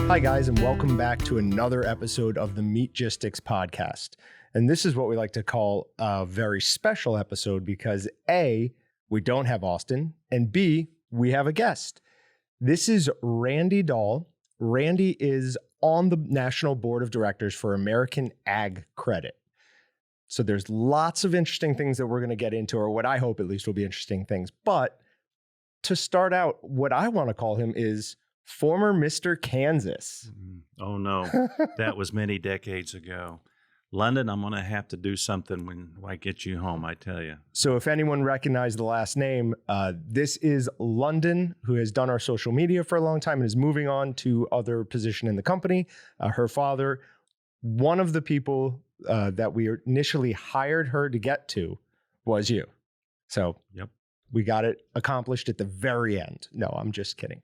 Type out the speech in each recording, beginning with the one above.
Hi, guys, and welcome back to another episode of the Meatgistics podcast. And this is what we like to call a very special episode because A, we don't have Austin, and B, we have a guest. This is Randy Dahl. Randy is on the National Board of Directors for American Ag Credit. So there's lots of interesting things that we're going to get into, or what I hope at least will be interesting things. But to start out, what I want to call him is former Mr. Kansas. Oh, no. That was many decades ago. London, I'm going to have to do something when I get you home, I tell you. So if anyone recognized the last name, this is London, who has done our social media for a long time and is moving on to other position in the company. Her father, one of the people that we initially hired her to get to was you. So Yep. We got it accomplished at the very end. No, I'm just kidding.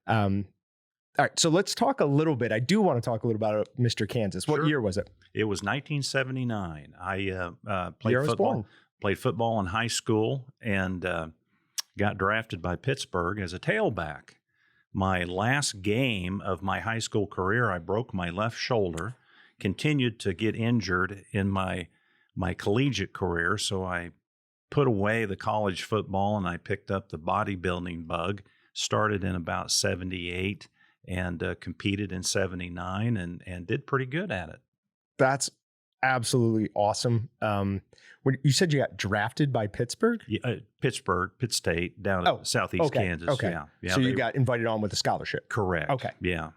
All right, so let's talk a little bit. I do want to talk a little about Mr. Kansas. What year was it? It was 1979. I played Year I was football. born. Played football in high school and got drafted by Pittsburgh as a tailback. My last game of my high school career, I broke my left shoulder. Continued to get injured in my collegiate career, so I put away the college football and I picked up the bodybuilding bug. Started in about 78 and competed in 79 and did pretty good at it. That's absolutely awesome. You said you got drafted by Pittsburgh? Yeah, Pittsburgh, Pitt State, down in southeast Kansas. Okay. Yeah, So you got invited on with a scholarship. Correct. Okay. Yeah.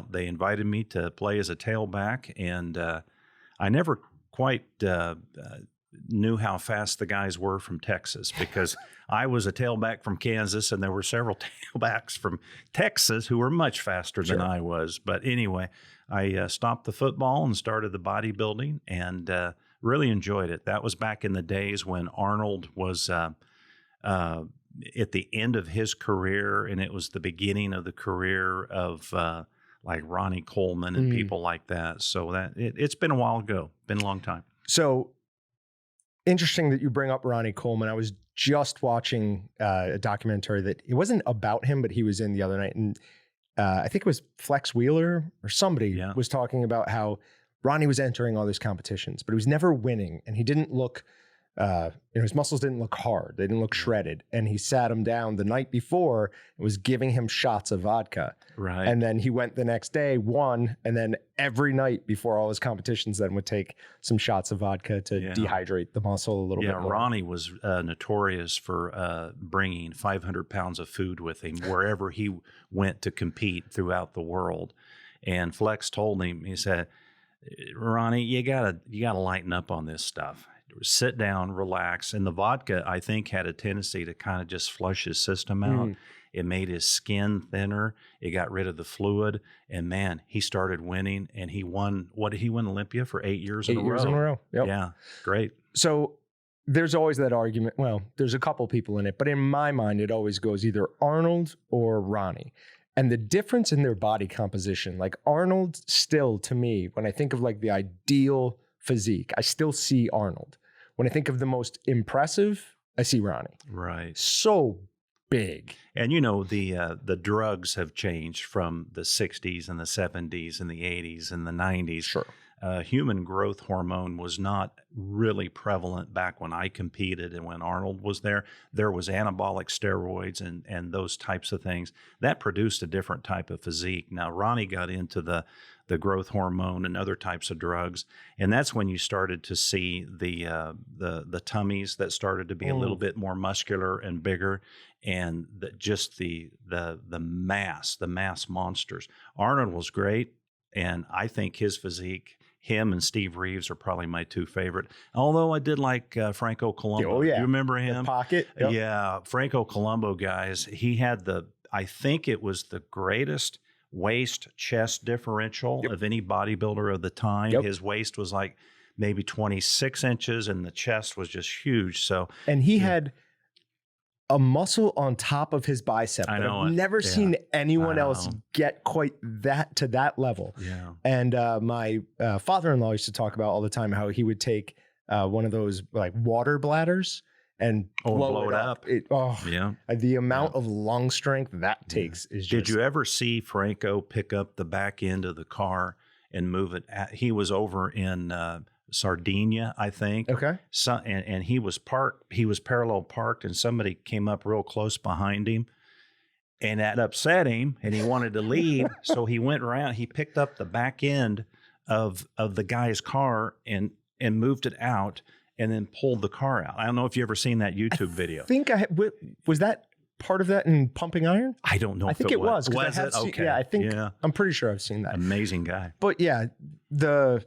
They invited me to play as a tailback, and I never quite knew how fast the guys were from Texas because I was a tailback from Kansas and there were several tailbacks from Texas who were much faster than I was. But anyway, I stopped the football and started the bodybuilding and really enjoyed it. That was back in the days when Arnold was at the end of his career, and it was the beginning of the career of like Ronnie Coleman and people like that. So that it's been a while ago, been a long time. So interesting that you bring up Ronnie Coleman. I was just watching a documentary that it wasn't about him, but he was in the other night. And I think it was Flex Wheeler or somebody was talking about how Ronnie was entering all these competitions, but he was never winning. And he didn't look, his muscles didn't look hard. They didn't look shredded. And he sat him down the night before and was giving him shots of vodka. Right. And then he went the next day, won, and then every night before all his competitions then would take some shots of vodka to dehydrate the muscle a little bit more. Yeah, Ronnie was notorious for bringing 500 pounds of food with him wherever he went to compete throughout the world. And Flex told him, he said, Ronnie, you gotta lighten up on this stuff. Sit down, relax. And the vodka, I think, had a tendency to kind of just flush his system out. It made his skin thinner. It got rid of the fluid. And man, he started winning. And he won, what did he win Olympia for 8 years in a row? 8 years in a row. Yep. Yeah, great. So there's always that argument. Well, there's a couple people in it, but in my mind, it always goes either Arnold or Ronnie. And the difference in their body composition, like Arnold still, to me, when I think of like the ideal physique, I still see Arnold. When I think of the most impressive, I see Ronnie. Right. So big. And you know, the drugs have changed from the 60s and the 70s and the 80s and the 90s. Sure. Human growth hormone was not really prevalent back when I competed and when Arnold was there. There was anabolic steroids and those types of things. That produced a different type of physique. Now, Ronnie got into the growth hormone and other types of drugs, and that's when you started to see the tummies that started to be a little bit more muscular and bigger, and the mass monsters. Arnold was great, and I think his physique, him and Steve Reeves are probably my two favorite. Although I did like Franco Columbu. Oh, yeah. You remember him? The pocket. Yep. Yeah. Franco Columbu, guys, he had I think it was the greatest waist chest differential of any bodybuilder of the time. His waist was like maybe 26 inches and the chest was just huge. So, and he had a muscle on top of his bicep. I've never seen anyone else get quite to that level. Yeah. And my father-in-law used to talk about all the time how he would take one of those like water bladders and blow it up. Yeah. The amount of lung strength that takes is just... Did you ever see Franco pick up the back end of the car and move it? He was over in Sardinia, I think. Okay. So, and he was parked. He was parallel parked, and somebody came up real close behind him, and that upset him, and he wanted to leave. So he went around. He picked up the back end of the guy's car and moved it out, and then pulled the car out. I don't know if you ever seen that YouTube video. I think was that part of that in Pumping Iron? I don't know. I think it was. Was it? Okay. Yeah, I think. Yeah. I'm pretty sure I've seen that. Amazing guy. But yeah, the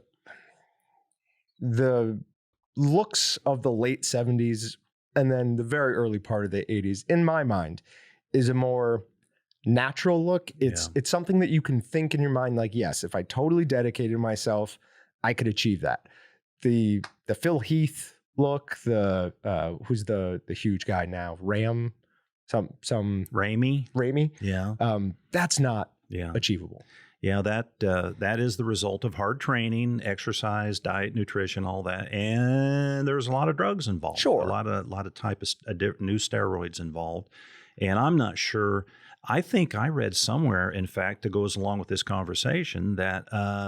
looks of the late 70s and then the very early part of the 80s, in my mind, is a more natural look. It's something that you can think in your mind, like, yes, if I totally dedicated myself, I could achieve that. The Phil Heath look, who's the huge guy now, Raimi. Yeah. That's not achievable. Yeah, that is the result of hard training, exercise, diet, nutrition, all that, and there's a lot of drugs involved. Sure, a lot of type of new steroids involved, and I'm not sure. I think I read somewhere, in fact, that goes along with this conversation, that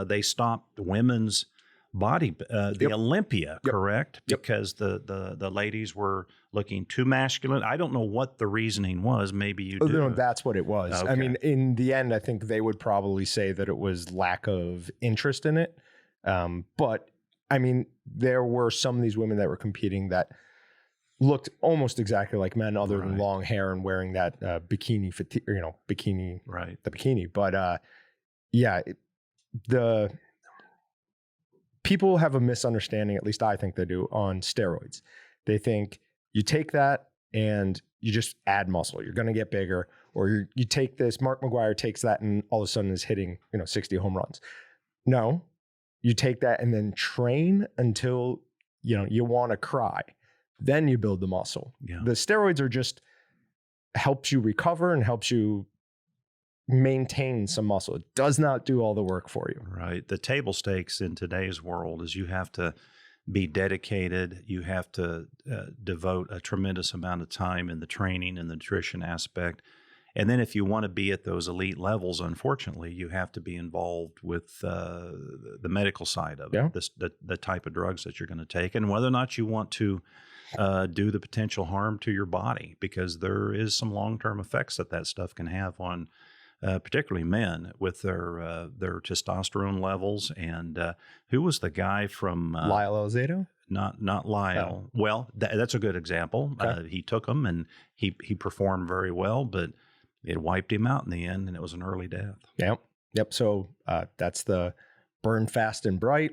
they stopped women's body, Olympia, correct? Yep. Because the ladies were looking too masculine. I don't know what the reasoning was. Maybe you do. No, that's what it was. Okay. I mean, in the end, I think they would probably say that it was lack of interest in it. But I mean, there were some of these women that were competing that looked almost exactly like men, other than long hair and wearing that bikini, bikini, the bikini. But the people have a misunderstanding, at least I think they do, on steroids. They think you take that and you just add muscle. You're going to get bigger. Or you take this, Mark McGwire takes that and all of a sudden is hitting 60 home runs. No, you take that and then train until you want to cry. Then you build the muscle. Yeah. The steroids are just helps you recover and helps you maintain some muscle. It does not do all the work for you. Right. The table stakes in today's world is you have to be dedicated. You have to devote a tremendous amount of time in the training and the nutrition aspect. And then if you want to be at those elite levels, unfortunately, you have to be involved with the medical side of it, the type of drugs that you're going to take, and whether or not you want to do the potential harm to your body, because there is some long-term effects that stuff can have on particularly men with their testosterone levels. And who was the guy from Lyle Alzado? Not Lyle. Oh. Well, that's a good example. Okay. He took them and he performed very well, but it wiped him out in the end, and it was an early death. Yep. So that's the burn fast and bright,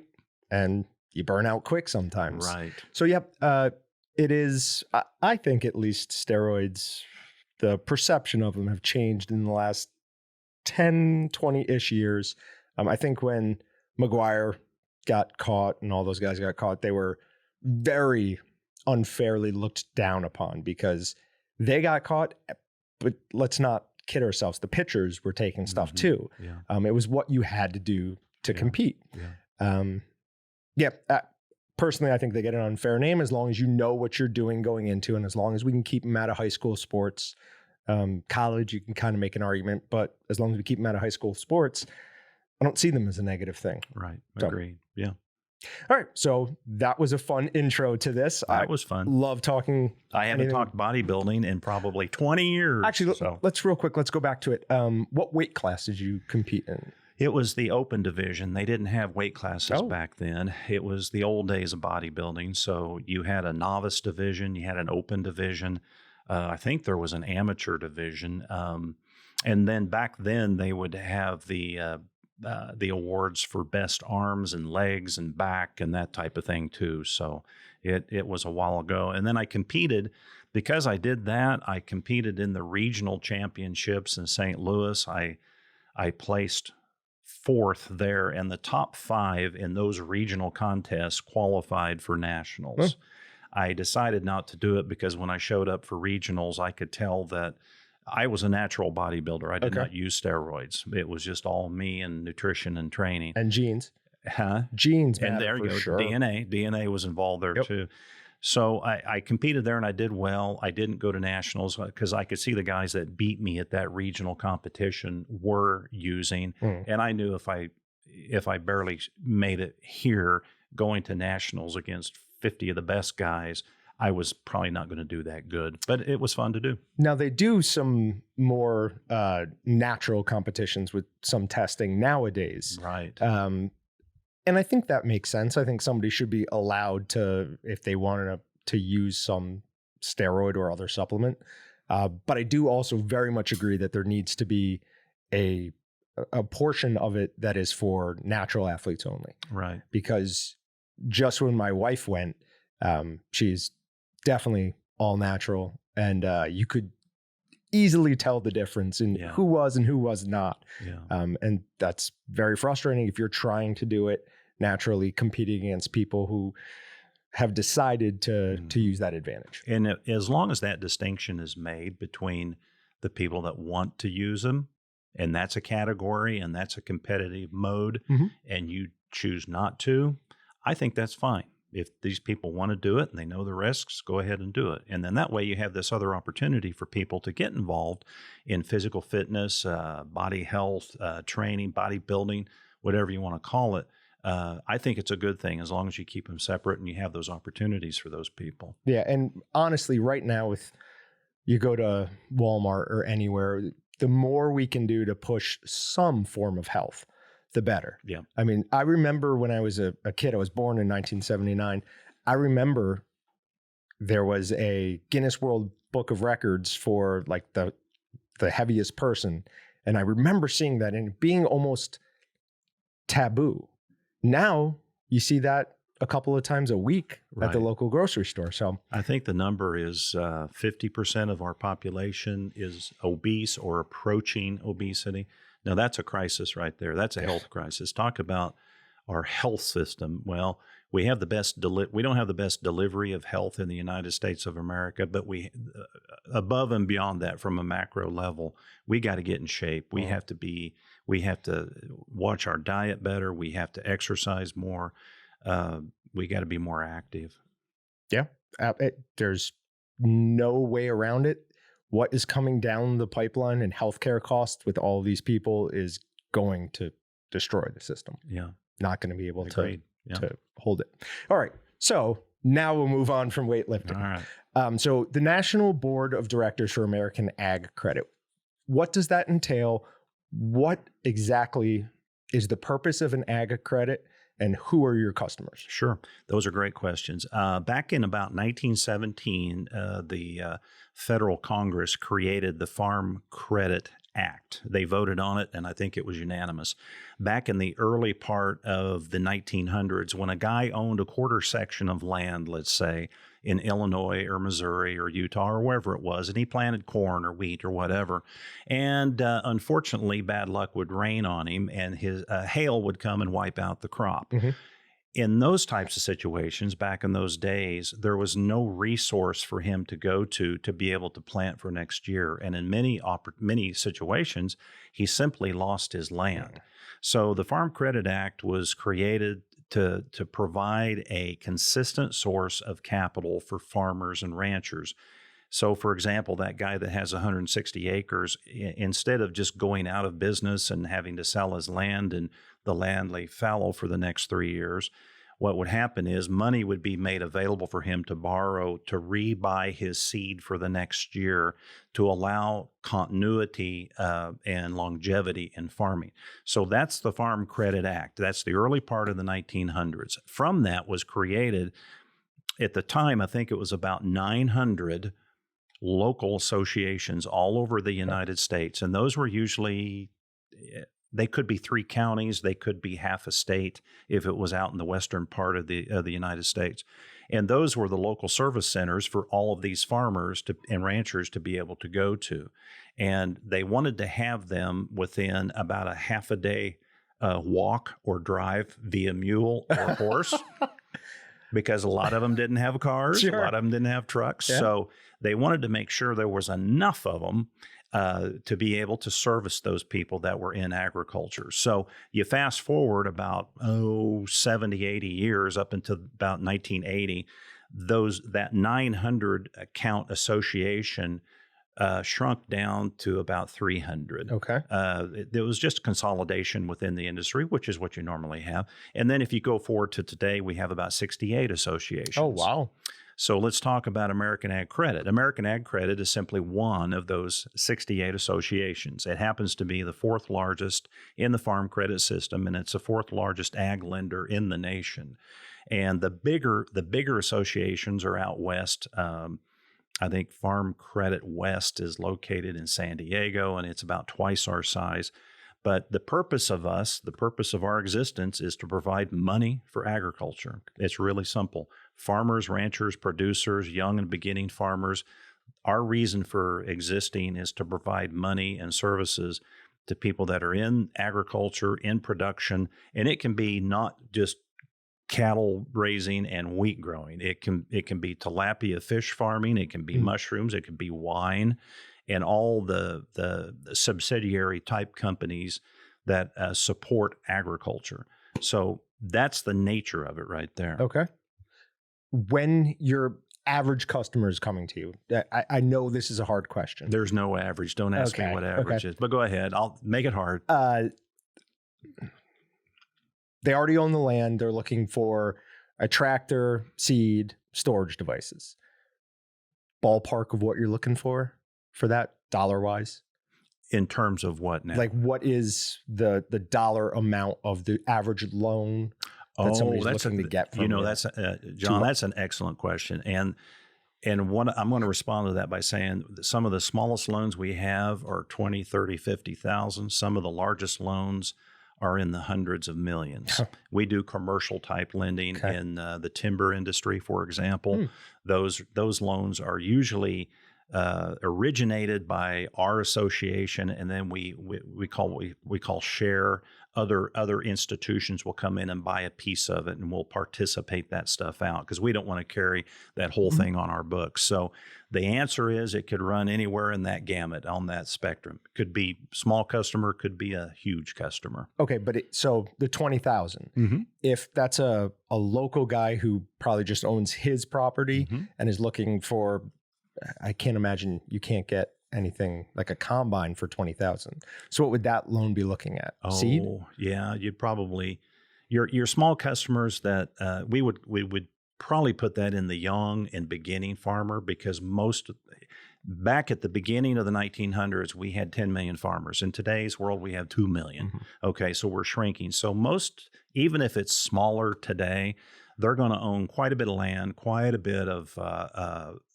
and you burn out quick sometimes. Right. So it is. I think at least steroids, the perception of them have changed in the last 10, 20-ish years. I think when McGwire got caught and all those guys got caught, they were very unfairly looked down upon because they got caught. But let's not kid ourselves. The pitchers were taking stuff too. Yeah. It was what you had to do to compete. Yeah. Personally, I think they get an unfair name as long as you know what you're doing going into, and as long as we can keep them out of high school sports. College, you can kind of make an argument, but as long as we keep them out of high school sports, I don't see them as a negative thing. Right. Agreed. Yeah. All right. So that was a fun intro to this. That was fun. Love talking. I haven't talked bodybuilding in probably 20 years. Actually, let's go back to it. What weight class did you compete in? It was the open division. They didn't have weight classes back then. It was the old days of bodybuilding. So you had a novice division, you had an open division. I think there was an amateur division. And then back then they would have the awards for best arms and legs and back and that type of thing too. So it was a while ago. And then I competed. Because I did that, I competed in the regional championships in St. Louis. I placed fourth there, and the top 5 in those regional contests qualified for nationals. I decided not to do it because when I showed up for regionals, I could tell that I was a natural bodybuilder. I did not use steroids. It was just all me and nutrition and training. And genes. Huh? Genes, and there you go. sure. DNA was involved there too. So I competed there and I did well. I didn't go to nationals because I could see the guys that beat me at that regional competition were using, and I knew if I barely made it here, going to nationals against 50 of the best guys, I was probably not going to do that good. But it was fun to do. Now they do some more natural competitions with some testing nowadays, Right? And I think that makes sense. I think somebody should be allowed to, if they wanted to use some steroid or other supplement. But I do also very much agree that there needs to be a portion of it that is for natural athletes only. Right. Because just when my wife went, she's definitely all natural, and you could easily tell the difference in who was and who was not. Yeah. And that's very frustrating if you're trying to do it naturally, competing against people who have decided to use that advantage. And as long as that distinction is made between the people that want to use them, and that's a category and that's a competitive mode, and you choose not to, I think that's fine. If these people want to do it and they know the risks, go ahead and do it. And then that way you have this other opportunity for people to get involved in physical fitness, body health, training, bodybuilding, whatever you want to call it. I think it's a good thing as long as you keep them separate and you have those opportunities for those people. Yeah. And honestly, right now, if you go to Walmart or anywhere, the more we can do to push some form of health, the better. Yeah. I mean, I remember when I was a kid, I was born in 1979. I remember there was a Guinness World Book of Records for like the heaviest person. And I remember seeing that and being almost taboo. Now you see that a couple of times a week at the local grocery store. So I think the number is 50% of our population is obese or approaching obesity. Now that's a crisis right there. That's a health crisis. Talk about our health system. Well, we have the best we don't have the best delivery of health in the United States of America, but we above and beyond that, from a macro level, we got to get in shape. We have to watch our diet better. We have to exercise more. We got to be more active. Yeah, there's no way around it. What is coming down the pipeline and healthcare costs with all of these people is going to destroy the system. Yeah. Not going to be able to to hold it. All right. So now we'll move on from weightlifting. All right. So the National Board of Directors for American Ag Credit, what does that entail? What exactly is the purpose of an ag credit, and who are your customers? Sure. Those are great questions. Back in about 1917, the federal Congress created the Farm Credit Act. They voted on it, and I think it was unanimous. Back in the early part of the 1900s, when a guy owned a quarter section of land, let's say, in Illinois or Missouri or Utah or wherever it was, and he planted corn or wheat or whatever, and unfortunately, bad luck would rain on him, and his hail would come and wipe out the crop. In those types of situations, back in those days, there was no resource for him to go to be able to plant for next year. And in many situations, he simply lost his land. So the Farm Credit Act was created to provide a consistent source of capital for farmers and ranchers. So, for example, that guy that has 160 acres, instead of just going out of business and having to sell his land and the land lay fallow for the next 3 years, what would happen is money would be made available for him to borrow to rebuy his seed for the next year to allow continuity and longevity in farming. So that's the Farm Credit Act. That's the early part of the 1900s. From that was created, at the time, I think it was about 900 local associations all over the United States. And those were usually, they could be 3 counties, they could be half a state if it was out in the western part of the United States. And those were the local service centers for all of these farmers and ranchers to be able to go to. And they wanted to have them within about a half a day walk or drive via mule or horse. Because a lot of them didn't have cars, a lot of them didn't have trucks. Yeah. So they wanted to make sure there was enough of them to be able to service those people that were in agriculture. So you fast forward about 70, 80 years up until about 1980, that 900 account association shrunk down to about 300. Okay. There was just consolidation within the industry, which is what you normally have. And then if you go forward to today, we have about 68 associations. Oh, wow. So let's talk about American Ag Credit. American Ag Credit is simply one of those 68 associations. It happens to be the fourth largest in the farm credit system, and it's the fourth largest ag lender in the nation. And the bigger associations are out west. I think Farm Credit West is located in San Diego, and it's about twice our size. But the purpose of our existence is to provide money for agriculture. It's really simple. Farmers, ranchers, producers, young and beginning farmers, our reason for existing is to provide money and services to people that are in agriculture, in production, and it can be not just cattle raising and wheat growing. It can be tilapia fish farming. It can be mushrooms. It can be wine, and all the subsidiary type companies that support agriculture. So that's the nature of it right there. Okay. When your average customer is coming to you, I know this is a hard question. There's no average. Don't ask me what average is, but go ahead. I'll make it hard. They already own the land. They're looking for a tractor, seed, storage devices. Ballpark of what you're looking for that dollar-wise? In terms of what now? Like, what is the dollar amount of the average loan that somebody's looking to get from you? That's John, that's an excellent question. And I'm going to respond to that by saying that some of the smallest loans we have are 20, 30, 50,000. Some of the largest loans are in the hundreds of millions. We do commercial type lending in the timber industry, for example. Those loans are usually originated by our association, and then we call share. Other institutions will come in and buy a piece of it, and we'll participate that stuff out because we don't want to carry that whole thing on our books. So the answer is it could run anywhere in that gamut on that spectrum. It could be small customer, could be a huge customer. Okay, but so the 20,000, if that's a local guy who probably just owns his property and is looking for, I can't imagine you can't get anything like a combine for 20,000. So what would that loan be looking at? Seed? Yeah, you'd probably your small customers that we would probably put that in the young and beginning farmer, because back at the beginning of the 1900s we had 10 million farmers. In today's world we have 2 million. Okay, so we're shrinking. So most, even if it's smaller today, they're going to own quite a bit of land, quite a bit of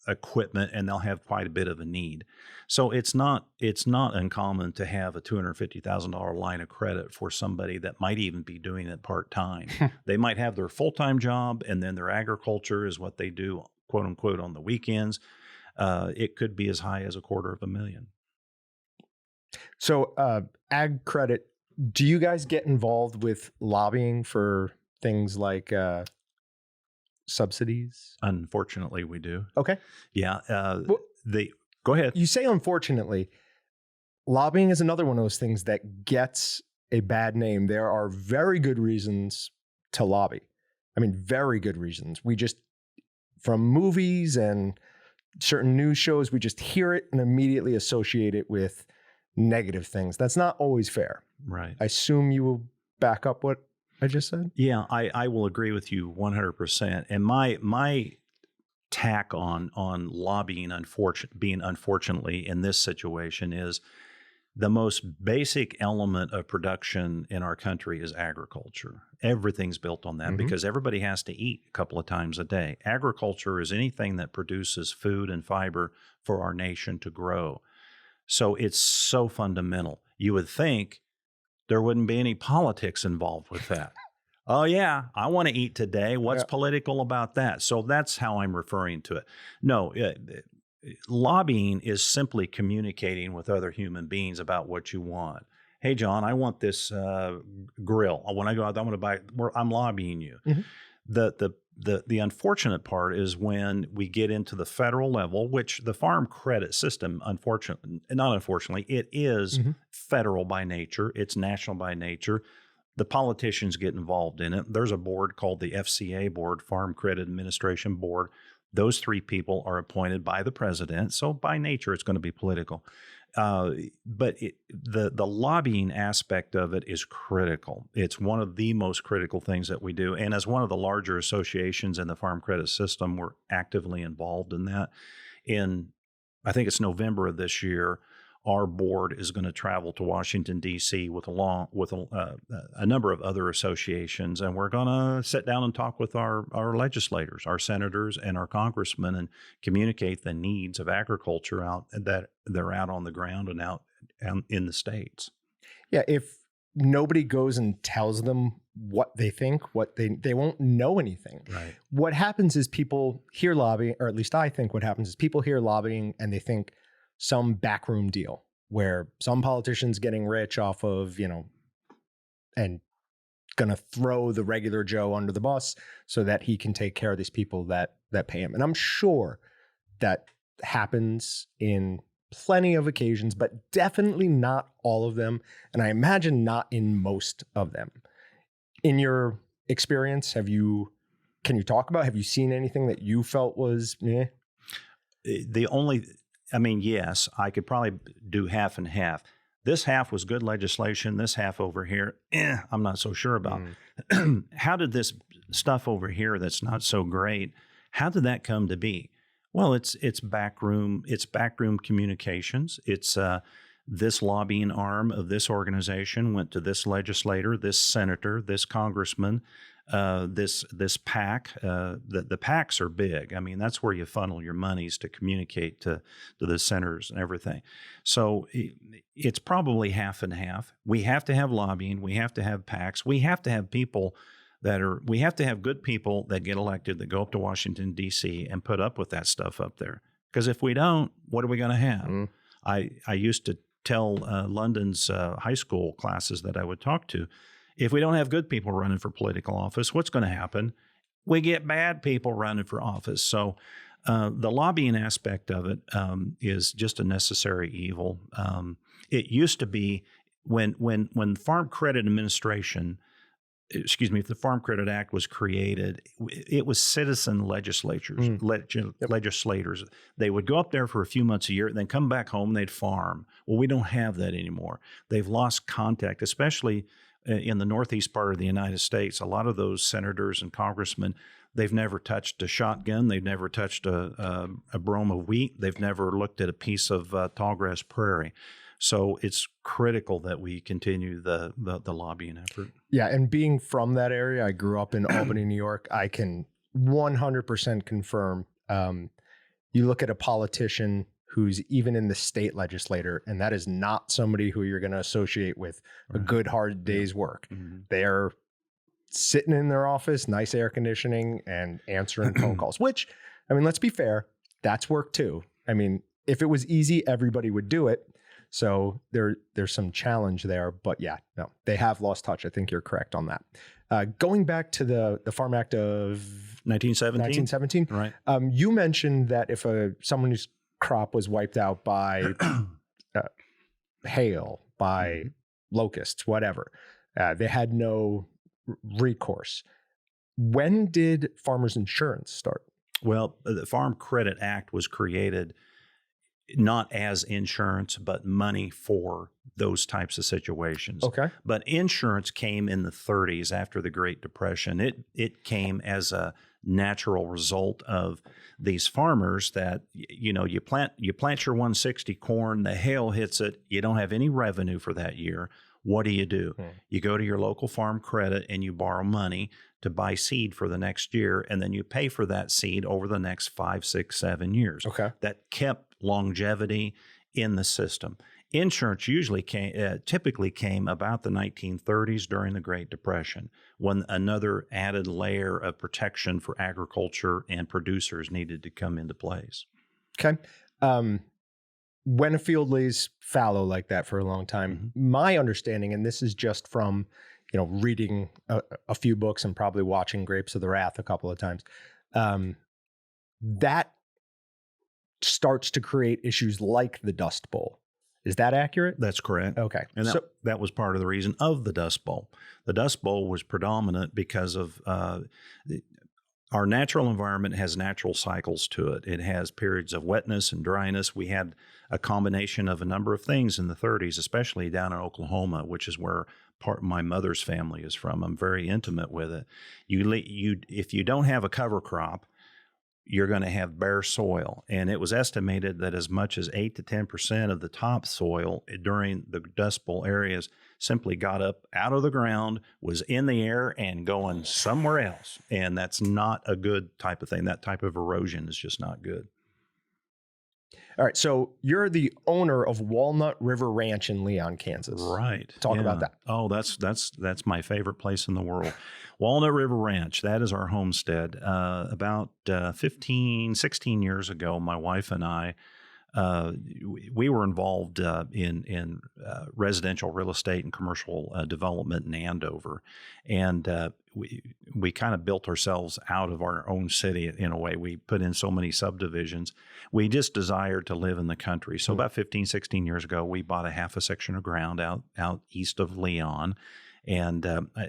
equipment, and they'll have quite a bit of a need. So it's not uncommon to have a $250,000 line of credit for somebody that might even be doing it part-time. They might have their full-time job, and then their agriculture is what they do, quote unquote, on the weekends. It could be as high as $250,000. So ag credit, do you guys get involved with lobbying for things like subsidies? Unfortunately, we do. Okay. Yeah. Go ahead. You say unfortunately. Lobbying is another one of those things that gets a bad name. There are very good reasons to lobby. I mean, very good reasons. We just, from movies and certain news shows, we just hear it and immediately associate it with negative things. That's not always fair. Right. I assume you will back up what I just said? Yeah, I will agree with you 100%. And my tack on lobbying, unfortunately in this situation, is the most basic element of production in our country is agriculture. Everything's built on that because everybody has to eat a couple of times a day. Agriculture is anything that produces food and fiber for our nation to grow. So it's so fundamental. You would think there wouldn't be any politics involved with that. Oh, yeah, I want to eat today. What's political about that? So that's how I'm referring to it. No, lobbying is simply communicating with other human beings about what you want. Hey, John, I want this grill. When I go out, I'm going to buy. I'm lobbying you. The unfortunate part is when we get into the federal level, which the farm credit system, unfortunately, it is federal by nature. It's national by nature. The politicians get involved in it. There's a board called the FCA board, Farm Credit Administration Board. Those three people are appointed by the president. So by nature, it's going to be political. But the lobbying aspect of it is critical. It's one of the most critical things that we do. And as one of the larger associations in the farm credit system, we're actively involved in that. I think it's November of this year, our board is going to travel to Washington, D.C. with a number of other associations, and we're going to sit down and talk with our legislators, our senators, and our congressmen, and communicate the needs of agriculture out that they're out on the ground and out in the states. Yeah, if nobody goes and tells them what they think, they won't know anything. Right. What happens is people hear lobbying, or at least I think what happens is people hear lobbying and they think some backroom deal where some politician's getting rich off of, and gonna throw the regular Joe under the bus so that he can take care of these people that pay him. And I'm sure that happens in plenty of occasions, but definitely not all of them. And I imagine not in most of them. In your experience, have you seen anything that you felt was meh? Yes, I could probably do half and half. This half was good legislation. This half over here, I'm not so sure about. How did this stuff over here that's not so great, how did that come to be? Well, it's backroom communications. It's this lobbying arm of this organization went to this legislator, this senator, this congressman, this PAC. The PACs are big. I mean, that's where you funnel your monies to communicate to the senators and everything. So it's probably half and half. We have to have lobbying. We have to have PACs. We have to have people we have to have good people that get elected that go up to Washington, D.C. and put up with that stuff up there. Because if we don't, what are we going to have? I used to tell London's high school classes that I would talk to, if we don't have good people running for political office, what's going to happen? We get bad people running for office. So the lobbying aspect of it is just a necessary evil. It used to be when Farm Credit Administration, if the Farm Credit Act was created, it was citizen legislators. They would go up there for a few months a year, then come back home and they'd farm. Well, we don't have that anymore. They've lost contact, especially in the northeast part of the United States. A lot of those senators and congressmen, they've never touched a shotgun. They've never touched a brome of wheat. They've never looked at a piece of tallgrass prairie. So it's critical that we continue the lobbying effort. Yeah, and being from that area, I grew up in Albany, New York. I can 100% confirm. You look at a politician who's even in the state legislature, and that is not somebody who you're going to associate with a good, hard day's work. They're sitting in their office, nice air conditioning, and answering phone calls, which, I mean, let's be fair, that's work too. I mean, if it was easy, everybody would do it. So there's some challenge there, but yeah, no, they have lost touch. I think you're correct on that. Going back to the Farm Act of 1917, right? You mentioned that if someone's crop was wiped out by hail, by locusts, whatever, they had no recourse. When did farmers insurance start? Well, the Farm Credit Act was created not as insurance, but money for those types of situations. Okay. But insurance came in the 30s after the Great Depression. It came as a natural result of these farmers that, you plant your 160 corn, the hail hits it, you don't have any revenue for that year. What do? You go to your local farm credit and you borrow money to buy seed for the next year, and then you pay for that seed over the next 5, 6, 7 years. Okay. That kept longevity in the system. Insurance typically came about the 1930s during the Great Depression, when another added layer of protection for agriculture and producers needed to come into place. Okay. When a field lays fallow like that for a long time, my understanding, and this is just from reading a few books and probably watching Grapes of the Wrath a couple of times, that starts to create issues like the Dust Bowl. Is that accurate? That's correct. Okay. And that was part of the reason of the Dust Bowl. The Dust Bowl was predominant because of our natural environment has natural cycles to it. It has periods of wetness and dryness. We had a combination of a number of things in the 30s, especially down in Oklahoma, which is where part of my mother's family is from. I'm very intimate with it. If you don't have a cover crop, you're going to have bare soil. And it was estimated that as much as 8 to 10% of the topsoil during the Dust Bowl areas simply got up out of the ground, was in the air, and going somewhere else. And that's not a good type of thing. That type of erosion is just not good. All right. So you're the owner of Walnut River Ranch in Leon, Kansas. Right. Talk about that. Oh, that's my favorite place in the world. Walnut River Ranch. That is our homestead. About 16 years ago, my wife and I, we were involved in residential real estate and commercial development in Andover. And we kind of built ourselves out of our own city in a way. We put in so many subdivisions. We just desired to live in the country. So about 16 years ago, we bought a half a section of ground out east of Leon. And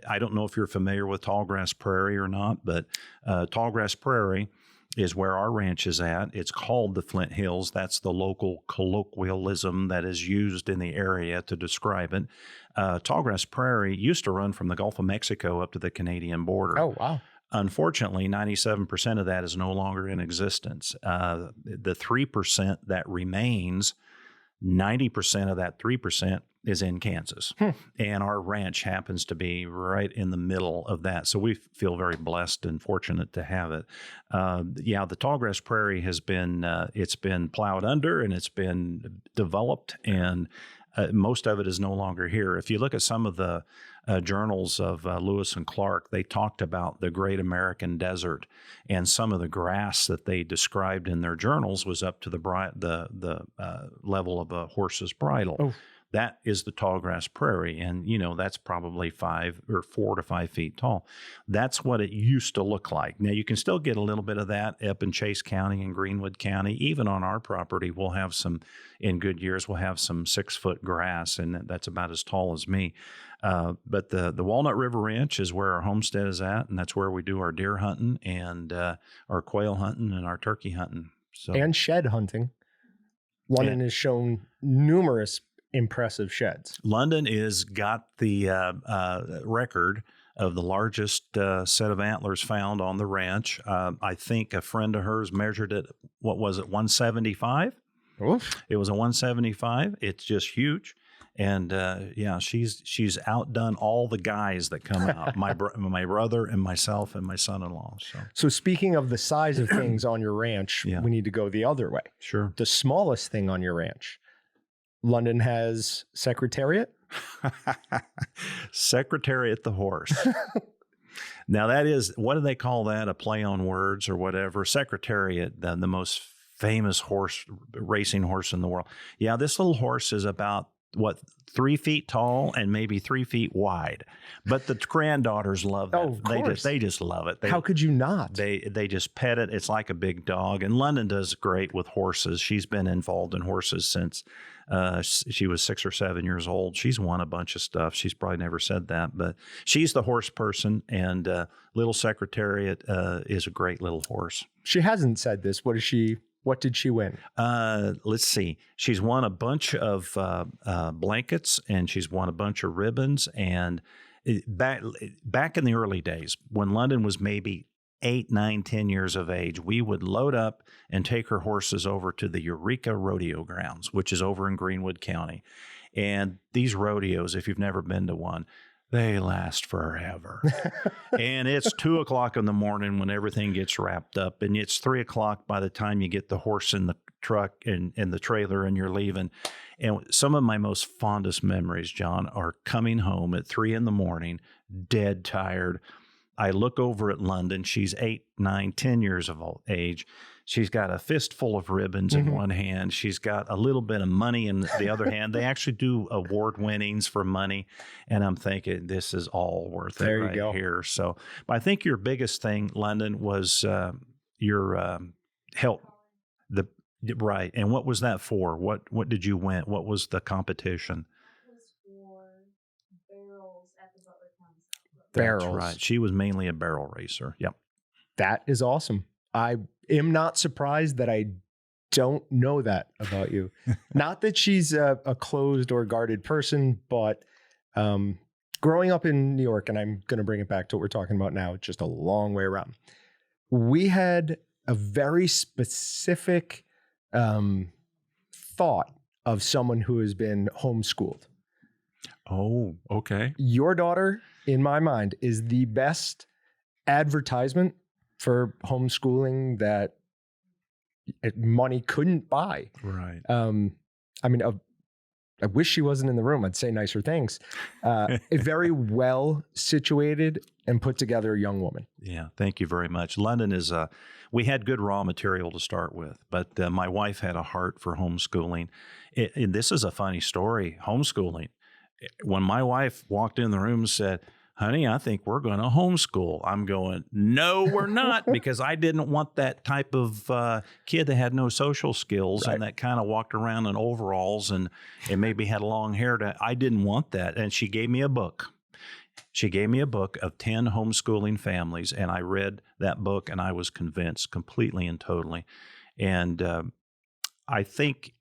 I don't know if you're familiar with Tallgrass Prairie or not, but Tallgrass Prairie is where our ranch is at. It's called the Flint Hills. That's the local colloquialism that is used in the area to describe it. Tallgrass Prairie used to run from the Gulf of Mexico up to the Canadian border. Oh, wow. Unfortunately, 97% of that is no longer in existence. The 3% that remains, 90% of that 3% is in Kansas. And our ranch happens to be right in the middle of that. So we feel very blessed and fortunate to have it. The Tallgrass Prairie has been, it's been plowed under and it's been developed, and most of it is no longer here. If you look at some of the journals of Lewis and Clark, they talked about the Great American Desert, and some of the grass that they described in their journals was up to the level of a horse's bridle. Oh. That is the Tallgrass Prairie, and that's probably 4 to 5 feet tall. That's what it used to look like. Now you can still get a little bit of that up in Chase County and Greenwood County. Even on our property, we'll have some. In good years, we'll have some 6-foot grass, and that's about as tall as me. But the Walnut River Ranch is where our homestead is at, and that's where we do our deer hunting and our quail hunting and our turkey hunting. And shed hunting. London has shown numerous impressive sheds. London is got the record of the largest set of antlers found on the ranch. I think a friend of hers measured it. What was it? 175. Oof. It was a 175. It's just huge. And she's outdone all the guys that come out. My brother and myself and my son-in-law. So speaking of the size of things on your ranch, we need to go the other way. Sure. The smallest thing on your ranch. London has Secretariat. Secretariat the horse. Now that is, what do they call that? A play on words or whatever. Secretariat, the most famous racing horse in the world. Yeah, this little horse is about 3 feet tall and maybe 3 feet wide. But the granddaughters love that. Oh, of course. They just love it. How could you not? They just pet it. It's like a big dog. And London does great with horses. She's been involved in horses since she was 6 or 7 years old. She's won a bunch of stuff. She's probably never said that, but she's the horse person. And little Secretariat is a great little horse. She hasn't said this. What did she win? Let's see. She's won a bunch of blankets, and she's won a bunch of ribbons. And back in the early days, when London was maybe 8, 9, 10 years of age, we would load up and take her horses over to the Eureka Rodeo Grounds, which is over in Greenwood County. And these rodeos, if you've never been to one, they last forever. And it's 2:00 in the morning when everything gets wrapped up. And it's 3:00 by the time you get the horse in the truck and the trailer and you're leaving. And some of my most fondest memories, John, are coming home at 3 a.m, dead tired. I look over at London. She's 8, 9, 10 years of age. She's got a fistful of ribbons in one hand. She's got a little bit of money in the other hand. They actually do award winnings for money. And I'm thinking, this is all worth it right here. So, but I think your biggest thing, London, was your help. Right. And what was that for? What did you win? What was the competition? It was for barrels at the Butler County. Barrels. That's right. She was mainly a barrel racer. Yep. That is awesome. I am not surprised that I don't know that about you. Not that she's a closed or guarded person, but growing up in New York, and I'm going to bring it back to what we're talking about now, just a long way around. We had a very specific thought of someone who has been homeschooled. Oh, okay. Your daughter, in my mind, is the best advertisement for homeschooling that money couldn't buy. Right. I mean, I wish she wasn't in the room. I'd say nicer things. A very well situated and put together young woman. Yeah, thank you very much. London is we had good raw material to start with, but my wife had a heart for homeschooling. And this is a funny story, homeschooling. When my wife walked in the room and said, honey, I think we're going to homeschool. I'm going, no, we're not, because I didn't want that type of kid that had no social skills and that kind of walked around in overalls and maybe had long hair. I didn't want that. And she gave me a book. She gave me a book of 10 homeschooling families, and I read that book, and I was convinced completely and totally. And I think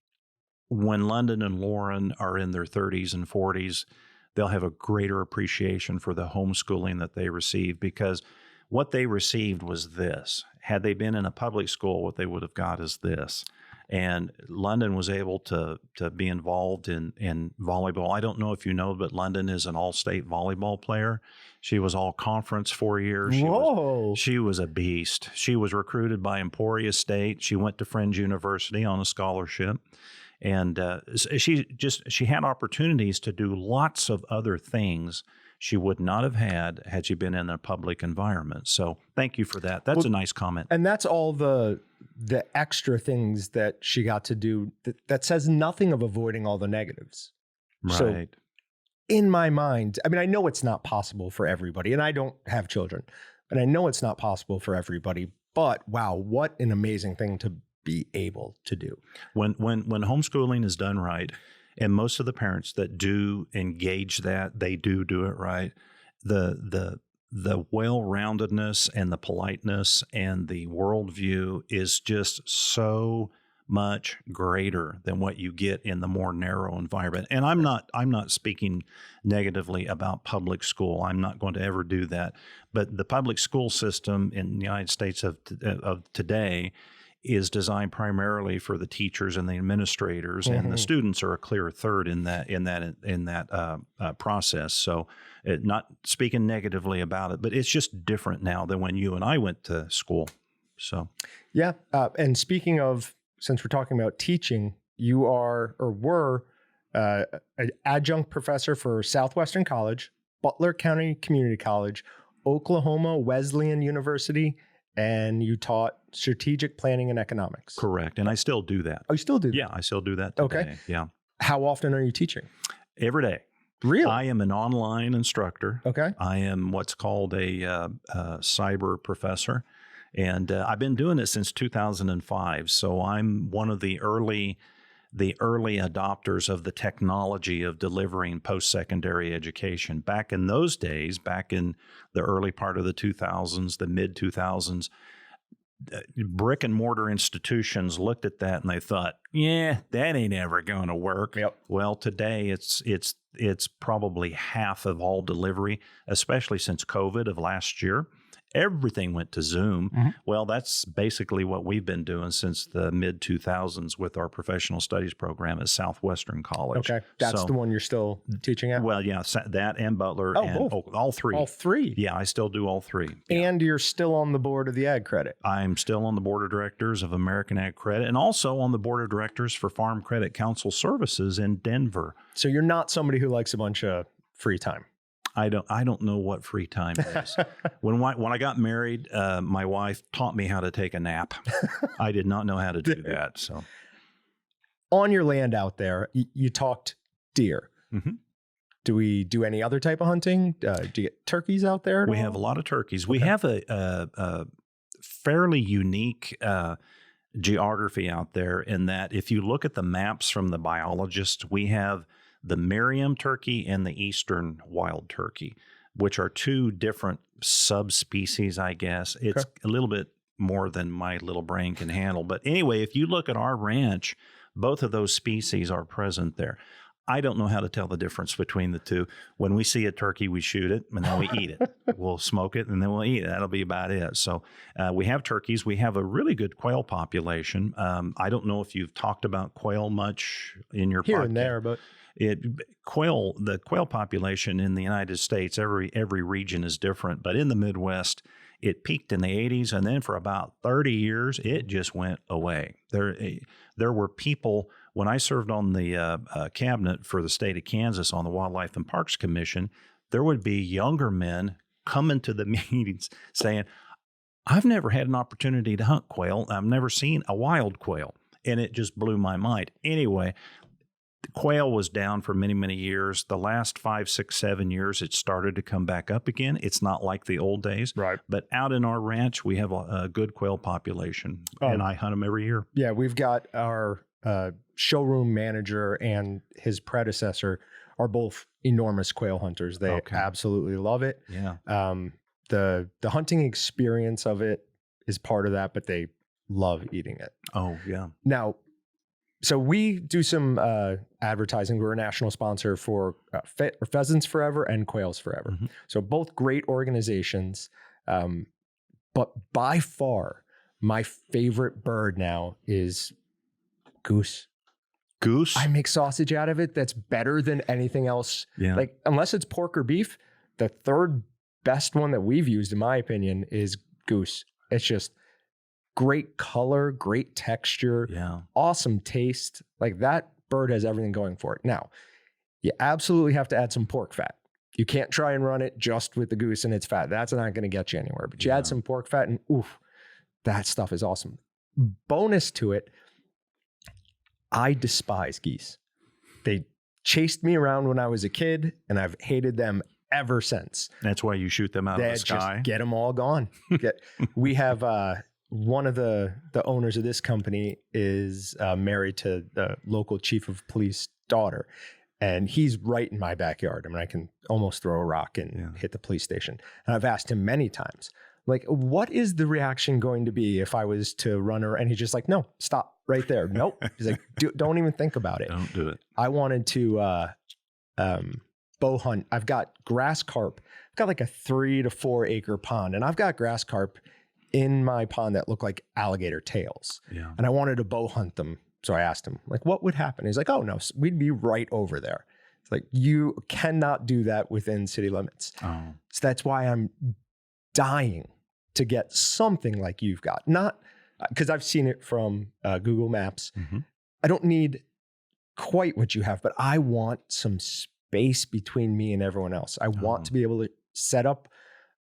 when London and Lauren are in their 30s and 40s, they'll have a greater appreciation for the homeschooling that they received, because what they received was this. Had they been in a public school, what they would have got is this. And London was able to be involved in volleyball. I don't know if you know, but London is an all-state volleyball player. She was all-conference 4 years. She was a beast. She was recruited by Emporia State. She went to Friends University on a scholarship. And she had opportunities to do lots of other things she would not have had she been in a public environment. So thank you for that. That's a nice comment. And that's all the extra things that she got to do that says nothing of avoiding all the negatives. Right. So in my mind, I mean, I know it's not possible for everybody, and I don't have children, and I know it's not possible for everybody, but wow, what an amazing thing to be able to do. When homeschooling is done right, and most of the parents that do engage that, they do it right, the well-roundedness and the politeness and the worldview is just so much greater than what you get in the more narrow environment. And I'm not speaking negatively about public school. I'm not going to ever do that. But the public school system in the United States of today is designed primarily for the teachers and the administrators, and the students are a clear third in that process. So, not speaking negatively about it, but it's just different now than when you and I went to school. So, yeah. And speaking of, since we're talking about teaching, you are or were an adjunct professor for Southwestern College, Butler County Community College, Oklahoma Wesleyan University, and you taught strategic planning and economics. Correct. And I still do that. Oh, you still do that? Yeah, I still do that today. Okay. Yeah. How often are you teaching? Every day. Really? I am an online instructor. Okay. I am what's called a cyber professor. And I've been doing it since 2005. So I'm one of the early adopters of the technology of delivering post-secondary education. Back in those days, back in the early part of the 2000s, the mid-2000s, brick and mortar institutions looked at that and they thought, yeah, that ain't ever going to work. Yep. Well, today it's probably half of all delivery, especially since COVID of last year. Everything went to Zoom. Mm-hmm. Well, that's basically what we've been doing since the mid-2000s with our professional studies program at Southwestern College. Okay. That's the one you're still teaching at? Well, yeah, that and Butler. All three. All three? Yeah, I still do all three. Yeah. And you're still on the board of the Ag Credit? I'm still on the board of directors of American Ag Credit and also on the board of directors for Farm Credit Council Services in Denver. So you're not somebody who likes a bunch of free time? I don't know what free time is. When I got married, my wife taught me how to take a nap. I did not know how to do that. So, on your land out there, you talked deer. Mm-hmm. Do we do any other type of hunting? Do you get turkeys out there? We have a lot of turkeys. We have a fairly unique geography out there in that if you look at the maps from the biologists, we have the Merriam turkey and the eastern wild turkey. which are two different subspecies, I guess. It's a little bit more than my little brain can handle. But anyway, if you look at our ranch, both of those species are present there. I don't know how to tell the difference between the two. When we see a turkey, we shoot it and then we eat it. We'll smoke it and then we'll eat it. That'll be about it. So we have turkeys. We have a really good quail population. I don't know if you've talked about quail much in your Here podcast. and there, but The quail population in the United States, every region is different, but in the Midwest, it peaked in the 80s, and then for about 30 years, it just went away. There were people, when I served on the cabinet for the state of Kansas on the Wildlife and Parks Commission, there would be younger men coming to the meetings saying, I've never had an opportunity to hunt quail. I've never seen a wild quail, and it just blew my mind. Anyway, the quail was down for many, many years. The last 5, 6, 7 years, it started to come back up again. It's not like the old days. Right. But out in our ranch, we have a good quail population, and I hunt them every year. Yeah, we've got our showroom manager and his predecessor are both enormous quail hunters. They absolutely love it. Yeah. The hunting experience of it is part of that, but they love eating it. Oh, yeah. Now, so we do some advertising. We're a national sponsor for Pheasants Forever and Quails Forever. Mm-hmm. So both great organizations. But by far, my favorite bird now is goose. Goose? I make sausage out of it that's better than anything else. Yeah. Like, unless it's pork or beef, the third best one that we've used, in my opinion, is goose. It's just great color, great texture, awesome taste. Like, that bird has everything going for it. Now, you absolutely have to add some pork fat. You can't try and run it just with the goose and its fat. That's not going to get you anywhere. But you add some pork fat and oof, that stuff is awesome. Bonus to it, I despise geese. They chased me around when I was a kid, and I've hated them ever since. That's why you shoot them out of the sky. Just get them all gone. We have one of the owners of this company is married to the local chief of police daughter, and he's right in my backyard. I mean, I can almost throw a rock and hit the police station. And I've asked him many times, like, what is the reaction going to be if I was to run her? And he's just like, no, stop right there. Nope. He's like, don't even think about it. Don't do it. I wanted to bow hunt. I've got grass carp. I've got like a 3 to 4 acre pond, and I've got grass carp in my pond that look like alligator tails. Yeah. And I wanted to bow hunt them. So I asked him, like, what would happen? He's like, oh no, we'd be right over there. It's like, you cannot do that within city limits. Oh. So that's why I'm dying to get something like you've got. Not because I've seen it from Google Maps. Mm-hmm. I don't need quite what you have, but I want some space between me and everyone else. I want to be able to set up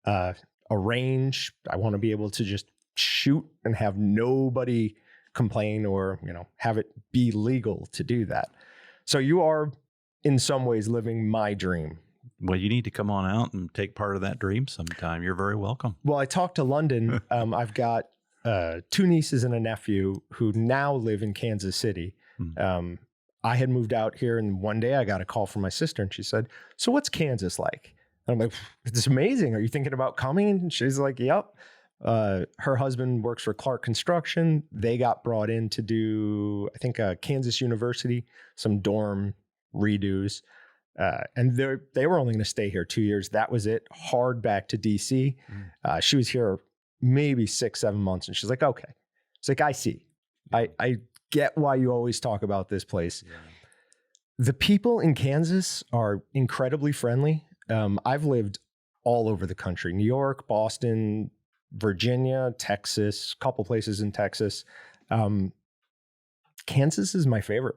a range. I want to be able to just shoot and have nobody complain or, have it be legal to do that. So you are in some ways living my dream. Well, you need to come on out and take part of that dream sometime. You're very welcome. Well, I talked to London. I've got 2 nieces and a nephew who now live in Kansas City. I had moved out here, and one day I got a call from my sister, and she said, so what's Kansas like? And I'm like, it's amazing. Are you thinking about coming? And she's like, yep. Her husband works for Clark Construction. They got brought in to do, I think, Kansas University, some dorm redos. And they were only going to stay here 2 years. That was it. Hard back to DC. She was here maybe 6, 7 months. And she's like, okay. It's like, I see. I get why you always talk about this place. Yeah. The people in Kansas are incredibly friendly. I've lived all over the country, New York, Boston, Virginia, Texas, a couple places in Texas. Kansas is my favorite.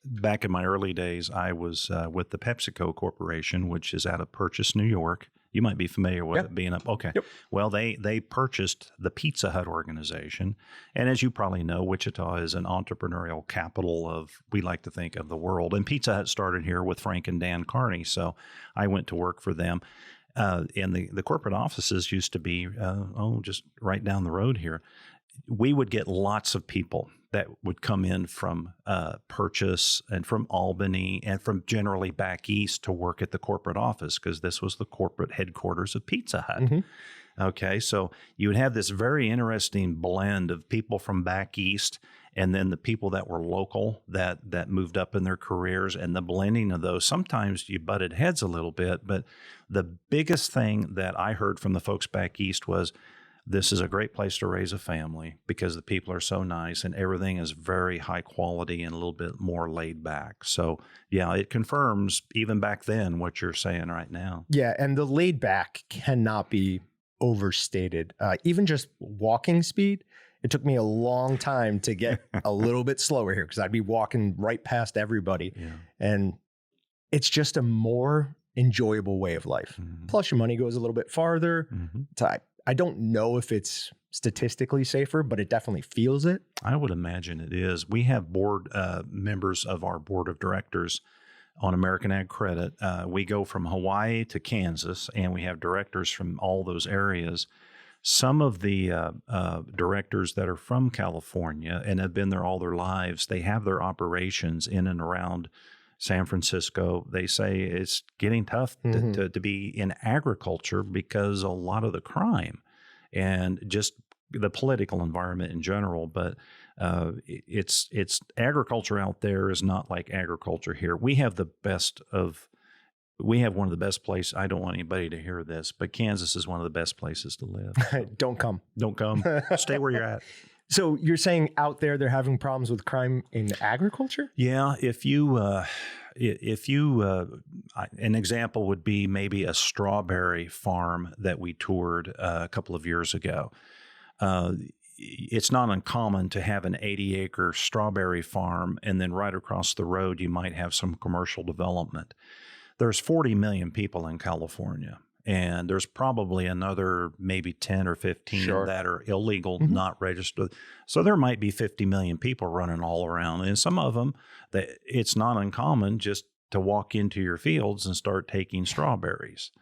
Back in my early days, I was with the PepsiCo Corporation, which is out of Purchase, New York. You might be familiar with it being up. Okay. Yep. Well, they purchased the Pizza Hut organization. And as you probably know, Wichita is an entrepreneurial capital of, we like to think, of the world. And Pizza Hut started here with Frank and Dan Carney. So I went to work for them. And the corporate offices used to be, just right down the road here. We would get lots of people that would come in from Purchase and from Albany and from generally back east to work at the corporate office, because this was the corporate headquarters of Pizza Hut. Mm-hmm. Okay, so you would have this very interesting blend of people from back east and then the people that were local that moved up in their careers, and the blending of those. Sometimes you butted heads a little bit, but the biggest thing that I heard from the folks back east was, this is a great place to raise a family because the people are so nice and everything is very high quality and a little bit more laid back. So, yeah, it confirms even back then what you're saying right now. Yeah, and the laid back cannot be overstated. Even just walking speed, it took me a long time to get a little bit slower here because I'd be walking right past everybody. Yeah. And it's just a more enjoyable way of life. Mm-hmm. Plus, your money goes a little bit farther. Mm-hmm. So I don't know if it's statistically safer, but it definitely feels it. I would imagine it is. We have board members of our board of directors on American Ag Credit. We go from Hawaii to Kansas, and we have directors from all those areas. Some of the directors that are from California and have been there all their lives, they have their operations in and around San Francisco. They say it's getting tough to be in agriculture because a lot of the crime and just the political environment in general. But it's agriculture out there is not like agriculture here. We have one of the best places. I don't want anybody to hear this, but Kansas is one of the best places to live. So Don't come. Stay where you're at. So you're saying out there they're having problems with crime in agriculture? Yeah, an example would be maybe a strawberry farm that we toured a couple of years ago. It's not uncommon to have an 80-acre strawberry farm, and then right across the road you might have some commercial development. There's 40 million people in California, and there's probably another maybe 10 or 15 that are illegal, not registered. So there might be 50 million people running all around. And some of them, it's not uncommon just to walk into your fields and start taking strawberries.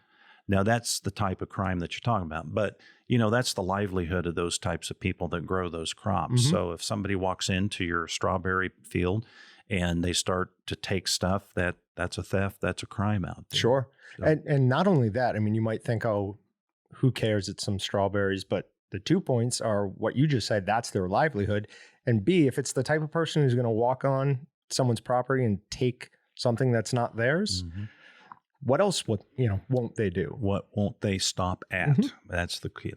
Now, that's the type of crime that you're talking about. But, that's the livelihood of those types of people that grow those crops. So if somebody walks into your strawberry field and they start to take stuff, that's a theft, that's a crime out there. Sure. So. And not only that, I mean, you might think, oh, who cares? It's some strawberries. But the 2 points are what you just said, that's their livelihood. And B, if it's the type of person who's going to walk on someone's property and take something that's not theirs, what else won't they do? What won't they stop at? That's the key.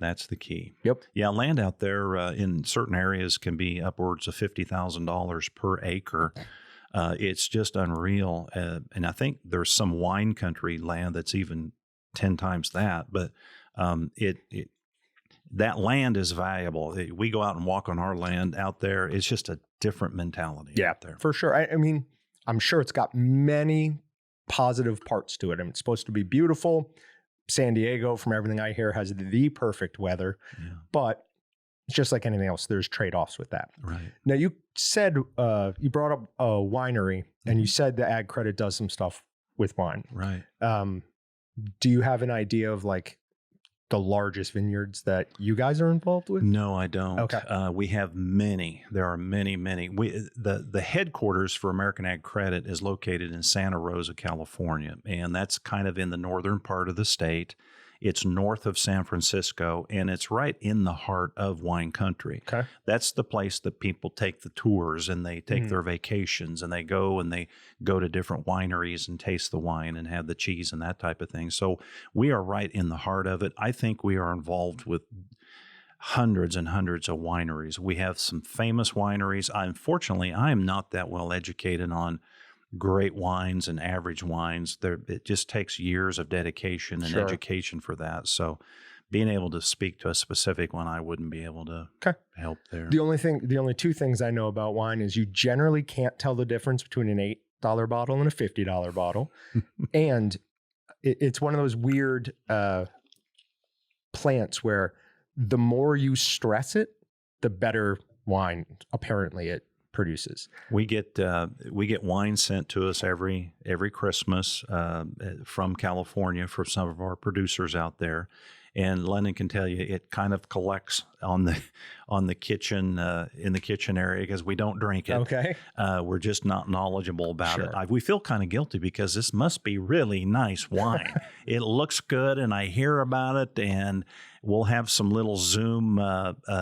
Yep. Yeah, land out there in certain areas can be upwards of $50,000 per acre. It's just unreal. And I think there's some wine country land that's even 10 times that. But that land is valuable. We go out and walk on our land out there. It's just a different mentality out there. For sure. I mean, I'm sure it's got many positive parts to it. I mean, it's supposed to be beautiful. San Diego, from everything I hear, has the perfect weather. Yeah. But it's just like anything else. There's trade-offs with that. Right. Now, you said you brought up a winery, and you said the Ag Credit does some stuff with wine. Right. Do you have an idea of like the largest vineyards that you guys are involved with? No, I don't. Okay. We have many. There are many. The headquarters for American Ag Credit is located in Santa Rosa, California, and that's kind of in the northern part of the state. It's north of San Francisco, and it's right in the heart of wine country. Okay. That's the place that people take the tours and they take their vacations, and they go to different wineries and taste the wine and have the cheese and that type of thing. So we are right in the heart of it. I think we are involved with hundreds and hundreds of wineries. We have some famous wineries. Unfortunately, I am not that well educated on great wines and average wines. It just takes years of dedication and education for that. So being able to speak to a specific one, I wouldn't be able to help there. The only two things I know about wine is you generally can't tell the difference between an $8 bottle and a $50 bottle. And it's one of those weird plants where the more you stress it, the better wine apparently it produces. We get wine sent to us every Christmas from California for some of our producers out there, And Lennon can tell you it kind of collects on the kitchen in the kitchen area because we don't drink it. Okay. We're just not knowledgeable about Sure. it. We feel kind of guilty because this must be really nice wine. It looks good, and I hear about it, and we'll have some little Zoom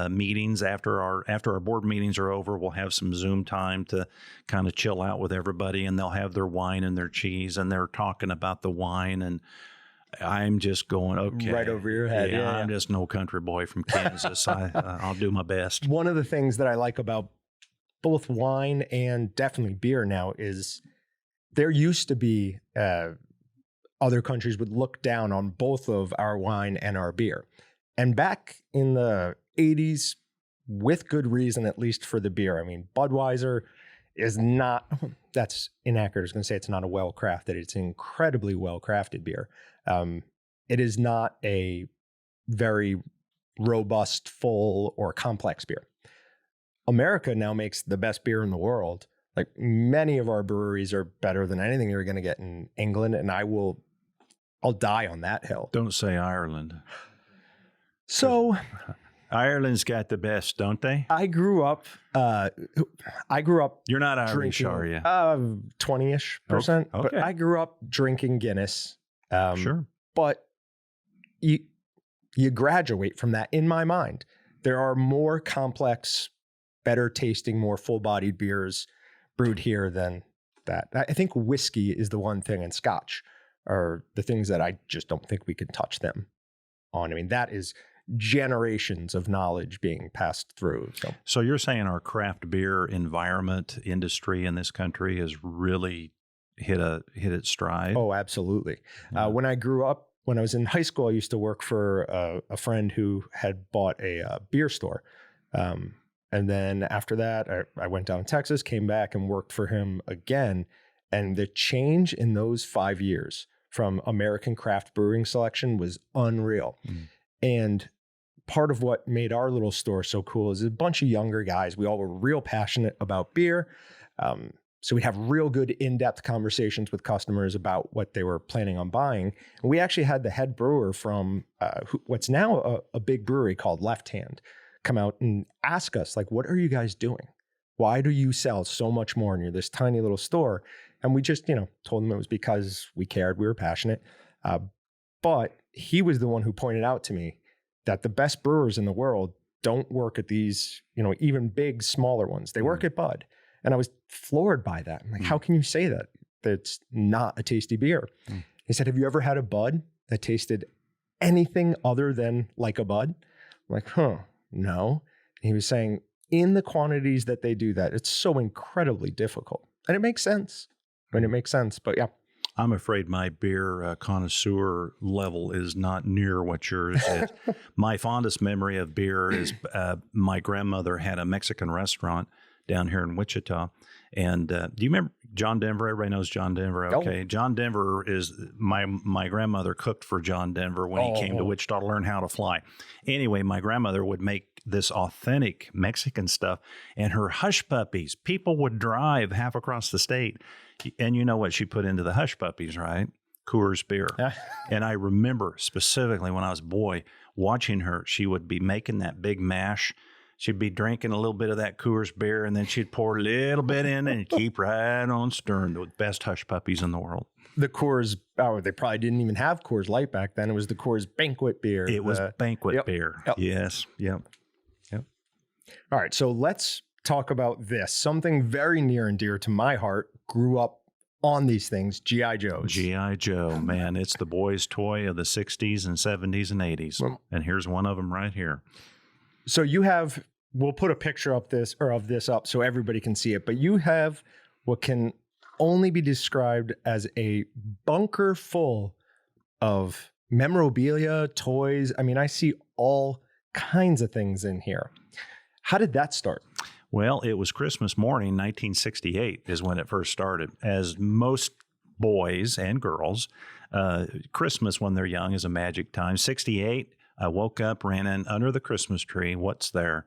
meetings after our board meetings are over. We'll have some Zoom time to kind of chill out with everybody, and they'll have their wine and their cheese, and they're talking about the wine, and I'm just going, okay. Right over your head. Yeah, I'm just no country boy from Kansas. I'll do my best. One of the things that I like about both wine and definitely beer now is there used to be other countries would look down on both of our wine and our beer. And back in the 80s, with good reason, at least for the beer. I mean, Budweiser is not, that's inaccurate. I was going to say it's not a well-crafted. It's an incredibly well-crafted beer. It is not a very robust, full, or complex beer. America now makes the best beer in the world. Like, many of our breweries are better than anything you're going to get in England, and I'll die on that hill. Don't say Ireland. So Ireland's got the best, don't they? I grew up. You're not Irish, drinking, are you? 20-ish%. Okay. But I grew up drinking Guinness. Sure. But you graduate from that. In my mind, there are more complex, better tasting, more full-bodied beers brewed here than that. I think whiskey is the one thing, and Scotch are the things that I just don't think we could touch them on. I mean, that is generations of knowledge being passed through. So you're saying our craft beer environment industry in this country has really hit its stride? Oh, absolutely. Yeah. When I grew up, when I was in high school, I used to work for a friend who had bought a beer store. And then after that, I went down to Texas, came back and worked for him again. And the change in those 5 years from American craft brewing selection was unreal. Mm. And part of what made our little store so cool is a bunch of younger guys. We all were real passionate about beer. So we'd have real good in-depth conversations with customers about what they were planning on buying. And we actually had the head brewer from what's now a big brewery called Left Hand come out and ask us, like, what are you guys doing? Why do you sell so much more in this tiny little store? And we just, told him it was because we cared, we were passionate. But he was the one who pointed out to me that the best brewers in the world don't work at these, even big, smaller ones. They work at Bud. And I was floored by that. I'm like, how can you say that? That's not a tasty beer. He said, have you ever had a Bud that tasted anything other than like a Bud? I'm like, no. And he was saying, in the quantities that they do that, it's so incredibly difficult. And it makes sense. But yeah. I'm afraid my beer connoisseur level is not near what yours is. My fondest memory of beer is my grandmother had a Mexican restaurant down here in Wichita. And do you remember John Denver? Everybody knows John Denver. Okay. Oh. John Denver is my grandmother cooked for John Denver when he came to Wichita to learn how to fly. Anyway, my grandmother would make this authentic Mexican stuff, and her hush puppies, people would drive half across the state. And you know what she put into the hush puppies, right? Coors beer. And I remember specifically when I was a boy watching her, she would be making that big mash. She'd be drinking a little bit of that Coors beer, and then she'd pour a little bit in and keep right on stirring. The best hush puppies in the world. The Coors, they probably didn't even have Coors Light back then. It was the Coors Banquet beer. It was banquet beer. Yep. Yes. Yep. All right. So let's talk about this. Something very near and dear to my heart. Grew up on these things, G.I. Joes. G.I. Joe, man. It's the boys' toy of the 60s and 70s and 80s. And here's one of them right here. So you have... We'll put a picture of this up so everybody can see it. But you have what can only be described as a bunker full of memorabilia, toys. I mean, I see all kinds of things in here. How did that start? Well, it was Christmas morning, 1968 is when it first started. As most boys and girls, Christmas when they're young is a magic time. 68, I woke up, ran in under the Christmas tree. What's there?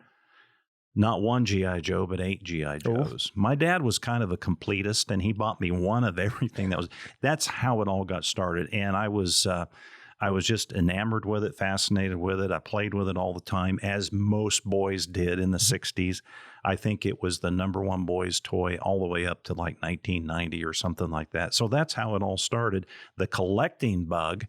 Not one G.I. Joe, but 8 G.I. Joes. My dad was kind of a completist, and he bought me one of everything. That's how it all got started. And I was I was just enamored with it, fascinated with it. I played with it all the time, as most boys did in the 60s. I think it was the number one boys' toy all the way up to like 1990 or something like that. So that's how it all started. The collecting bug,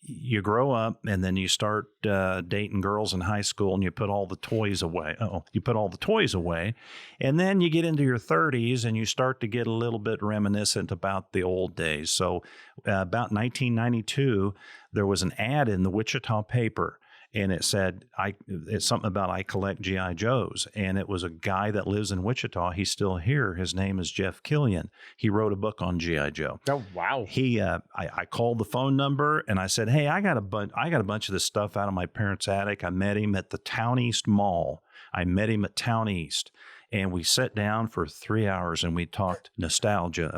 you grow up and then you start dating girls in high school and you put all the toys away. You put all the toys away. And then you get into your 30s and you start to get a little bit reminiscent about the old days. So about 1992, there was an ad in the Wichita paper. And it said, it's something about I collect G.I. Joes. And it was a guy that lives in Wichita. He's still here. His name is Jeff Killian. He wrote a book on G.I. Joe. Oh, wow. I called the phone number and I said, hey, I got a bunch of this stuff out of my parents' attic. I met him at the Town East Mall. I met him at Town East. And we sat down for 3 hours and we talked nostalgia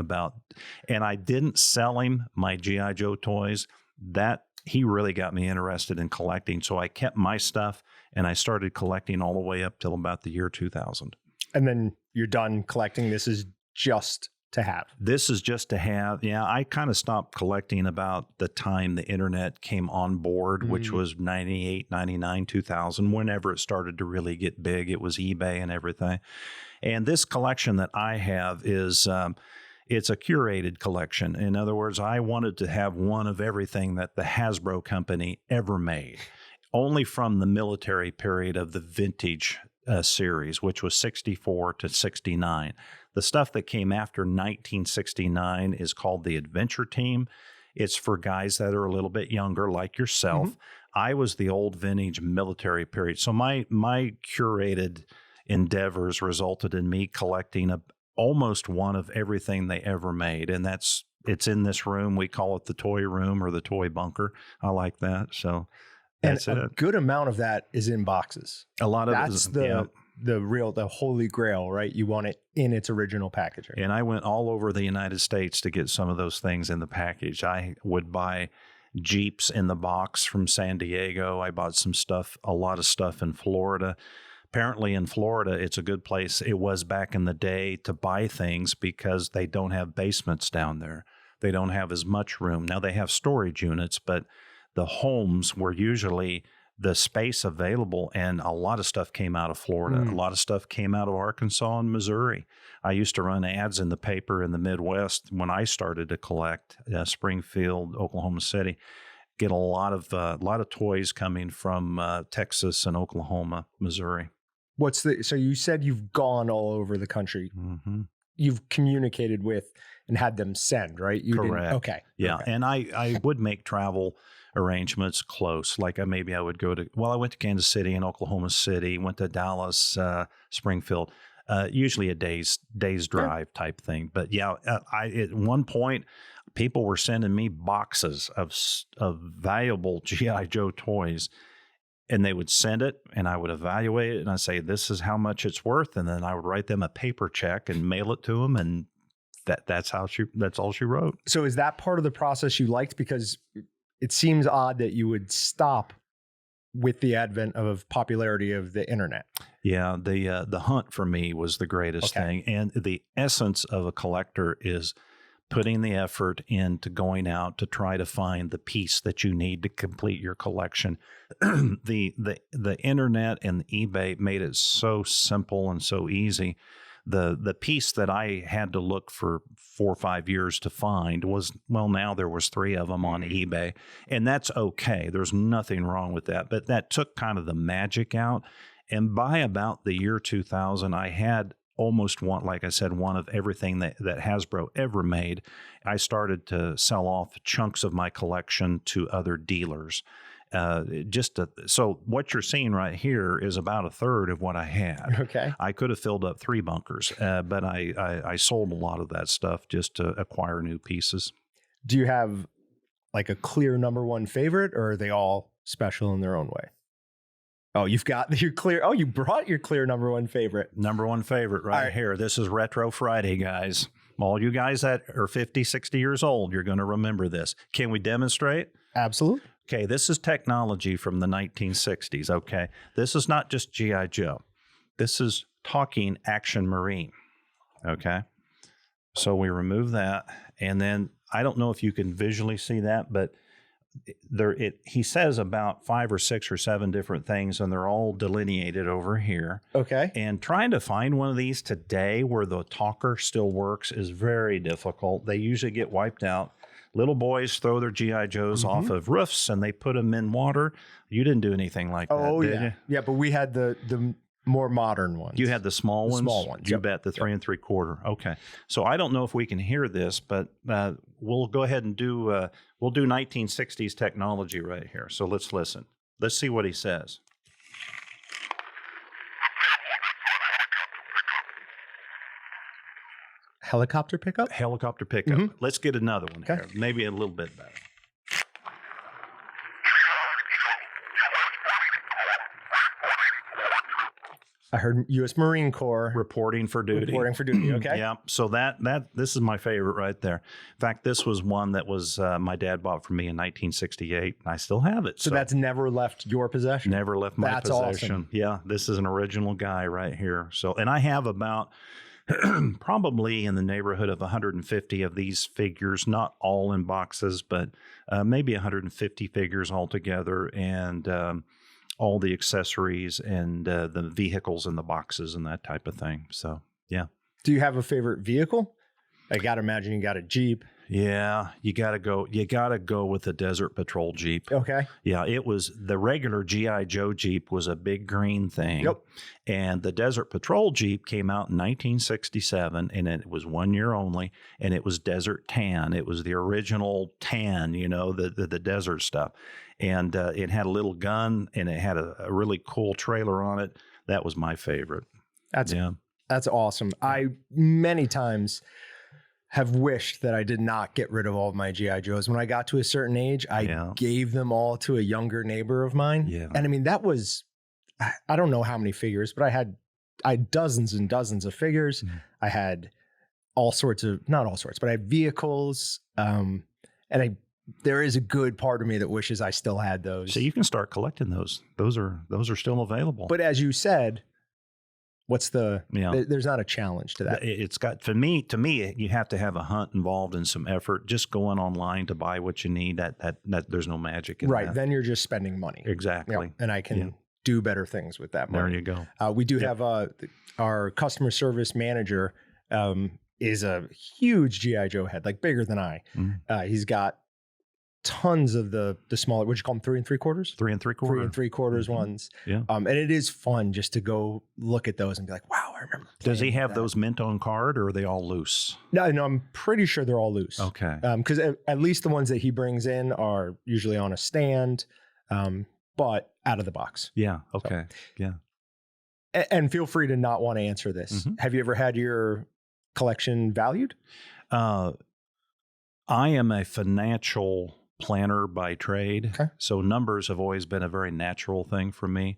and I didn't sell him my G.I. Joe toys. He really got me interested in collecting. So I kept my stuff and I started collecting all the way up till about the year 2000. And then you're done collecting. This is just to have. This is just to have. Yeah, I kind of stopped collecting about the time the internet came on board, which was 98, 99, 2000. Whenever it started to really get big, it was eBay and everything. And this collection that I have is... it's a curated collection. In other words, I wanted to have one of everything that the Hasbro company ever made, only from the military period of the vintage series, which was 64 to 69. The stuff that came after 1969 is called the Adventure Team. It's for guys that are a little bit younger, like yourself. I was the old vintage military period. So my curated endeavors resulted in me collecting almost one of everything they ever made. And it's in this room. We call it the toy room or the toy bunker. I like that. So that's and a good amount of that is in boxes. A lot of that's the holy grail, right? You want it in its original packaging. And I went all over the United States to get some of those things in the package. I would buy Jeeps in the box from San Diego. I bought a lot of stuff in Florida. Apparently in Florida, it's a good place. It was back in the day to buy things because they don't have basements down there. They don't have as much room. Now they have storage units, but the homes were usually the space available, and a lot of stuff came out of Florida. A lot of stuff came out of Arkansas and Missouri. I used to run ads in the paper in the Midwest when I started to collect, Springfield, Oklahoma City. Get a lot of toys coming from Texas and Oklahoma, Missouri. So you said you've gone all over the country. You've communicated with and had them send, right? Correct. Okay. Yeah. Okay. And I would make travel arrangements close. Like I went to Kansas City and Oklahoma City, went to Dallas, Springfield, usually a day's drive type thing. But yeah, at one point, people were sending me boxes of valuable G.I. Joe toys. And they would send it, and I would evaluate it, and I'd say, this is how much it's worth. And then I would write them a paper check and mail it to them, and that's all she wrote. So is that part of the process you liked? Because it seems odd that you would stop with the advent of popularity of the internet. Yeah, the hunt for me was the greatest thing. And the essence of a collector is putting the effort into going out to try to find the piece that you need to complete your collection. The internet and eBay made it so simple and so easy. The piece that I had to look for 4 or 5 years to find was, now there was 3 of them on eBay, and that's okay. There's nothing wrong with that, but that took kind of the magic out. And by about the year 2000, I had almost one of everything that Hasbro ever made. I started to sell off chunks of my collection to other dealers. So what you're seeing right here is about a third of what I had. Okay. I could have filled up 3 bunkers, but I sold a lot of that stuff just to acquire new pieces. Do you have like a clear number one favorite, or are they all special in their own way? Oh, you've got your clear. Oh, you brought your clear number one favorite. Number one favorite right here. This is Retro Friday, guys. All you guys that are 50, 60 years old, you're going to remember this. Can we demonstrate? Absolutely. Okay, this is technology from the 1960s, okay? This is not just G.I. Joe. This is talking Action Marine, okay? So we remove that, and then I don't know if you can visually see that, but he says about 5 or 6 or 7 different things, and they're all delineated over here. Okay. And trying to find one of these today where the talker still works is very difficult. They usually get wiped out. Little boys throw their G.I. Joes off of roofs and they put them in water. You didn't do anything like that, did you? Yeah, but we had the more modern ones. You had the small ones? Small ones. You bet, the 3 3/4. Okay. So I don't know if we can hear this, but we'll go ahead and we'll do 1960s technology right here. So let's listen. Let's see what he says. Helicopter pickup? Helicopter pickup. Let's get another one here. Maybe a little bit better. I heard U.S. Marine Corps. Reporting for duty. Reporting for duty, okay. Yeah, so this is my favorite right there. In fact, this was one that was my dad bought for me in 1968, and I still have it. So that's never left your possession? Never left my possession. Awesome. Yeah, this is an original guy right here. So, and I have about probably in the neighborhood of 150 of these figures, not all in boxes, but maybe 150 figures altogether, and all the accessories and the vehicles in the boxes and that type of thing. So, yeah. Do you have a favorite vehicle? I got to imagine you got a Jeep. Yeah, you got to go with the Desert Patrol Jeep. Okay. Yeah, it was the regular G.I. Joe Jeep was a big green thing. Yep. And the Desert Patrol Jeep came out in 1967, and it was 1 year only, and it was Desert Tan. It was the original tan, the desert stuff. And it had a little gun, and it had a really cool trailer on it. That was my favorite. That's awesome. I many times have wished that I did not get rid of all of my G.I. Joes. When I got to a certain age, I gave them all to a younger neighbor of mine. Yeah. And I mean, that was, I don't know how many figures, but I had dozens and dozens of figures. I had not all sorts, but I had vehicles. And there is a good part of me that wishes I still had those. So you can start collecting those. Those are still available. But as you said, there's not a challenge to that. It's got, to me, you have to have a hunt involved and some effort. Just going online to buy what you need, that there's no magic in that. Right. Then you're just spending money. Exactly. Yep. And I can do better things with that money. There you go. We do have our customer service manager is a huge G.I. Joe head, like bigger than I. He's got tons of the smaller, what you call them, 3 3/4? 3 3/4. 3 3/4 ones. Yeah. And it is fun just to go look at those and be like, wow, I remember. Does he have those mint on card, or are they all loose? No, I'm pretty sure they're all loose. Okay. Because at least the ones that he brings in are usually on a stand, but out of the box. Yeah. Okay. So, yeah. And feel free to not want to answer this. Have you ever had your collection valued? I am a financial planner by trade. Okay. So numbers have always been a very natural thing for me.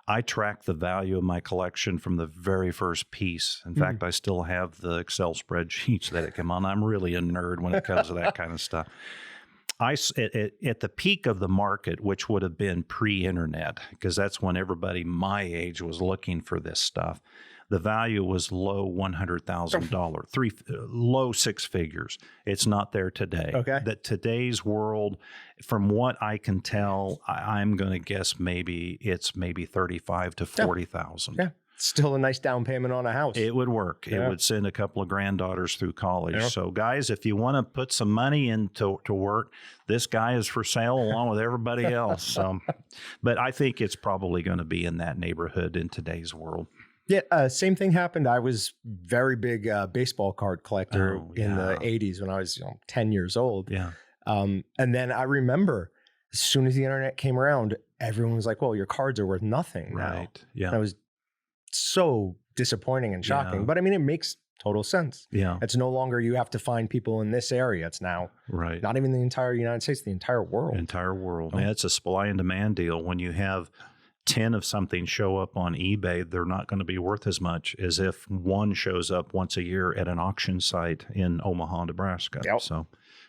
I track the value of my collection from the very first piece. In fact, I still have the Excel spreadsheets that it came on. I'm really a nerd when it comes to that kind of stuff. At the peak of the market, which would have been pre-internet, because that's when everybody my age was looking for this stuff, the value was low $100,000, low 6 figures. It's not there today. Okay. That today's world, from what I can tell, I'm going to guess it's maybe 35 to 40,000. Yeah. Still a nice down payment on a house. It would work. Yeah. It would send a couple of granddaughters through college. Yeah. So, guys, if you want to put some money into work, this guy is for sale along with everybody else. But I think it's probably going to be in that neighborhood in today's world. Yeah, same thing happened. I was very big baseball card collector in the 80s when I was 10 years old. Yeah. And then I remember as soon as the internet came around, everyone was like, well, your cards are worth nothing now. Right. Yeah. That was so disappointing and shocking. Yeah. But I mean, it makes total sense. Yeah. It's no longer you have to find people in this area. It's now not even the entire United States, the entire world. Oh. Yeah, it's a supply and demand deal. When you have 10 of something show up on eBay, they're not going to be worth as much as if one shows up once a year at an auction site in Omaha, Nebraska. Yep. So,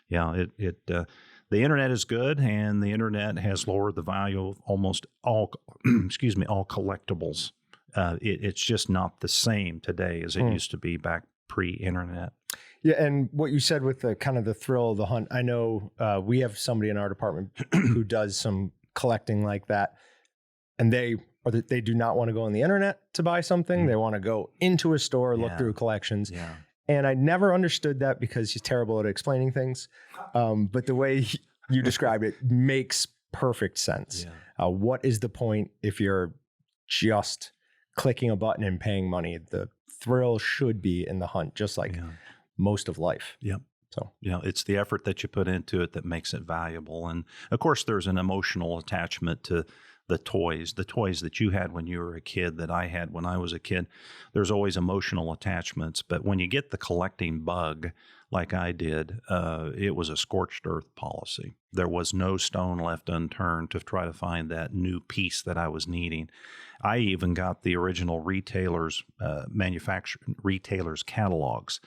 yeah, the internet is good, and the internet has lowered the value of almost all, all collectibles. It's just not the same today as it used to be back pre-internet. Yeah, and what you said with the kind of the thrill of the hunt, I know we have somebody in our department who does some collecting like that, and they do not want to go on the internet to buy something. They want to go into a store, look through collections. Yeah. And I never understood that because he's terrible at explaining things. But the way you described it makes perfect sense. Yeah. What is the point if you're just clicking a button and paying money? The thrill should be in the hunt, just like most of life. Yep. So, it's the effort that you put into it that makes it valuable. And of course, there's an emotional attachment to the toys that you had when you were a kid, that I had when I was a kid. There's always emotional attachments. But when you get the collecting bug, like I did, it was a scorched earth policy. There was no stone left unturned to try to find that new piece that I was needing. I even got the original retailers' catalogs,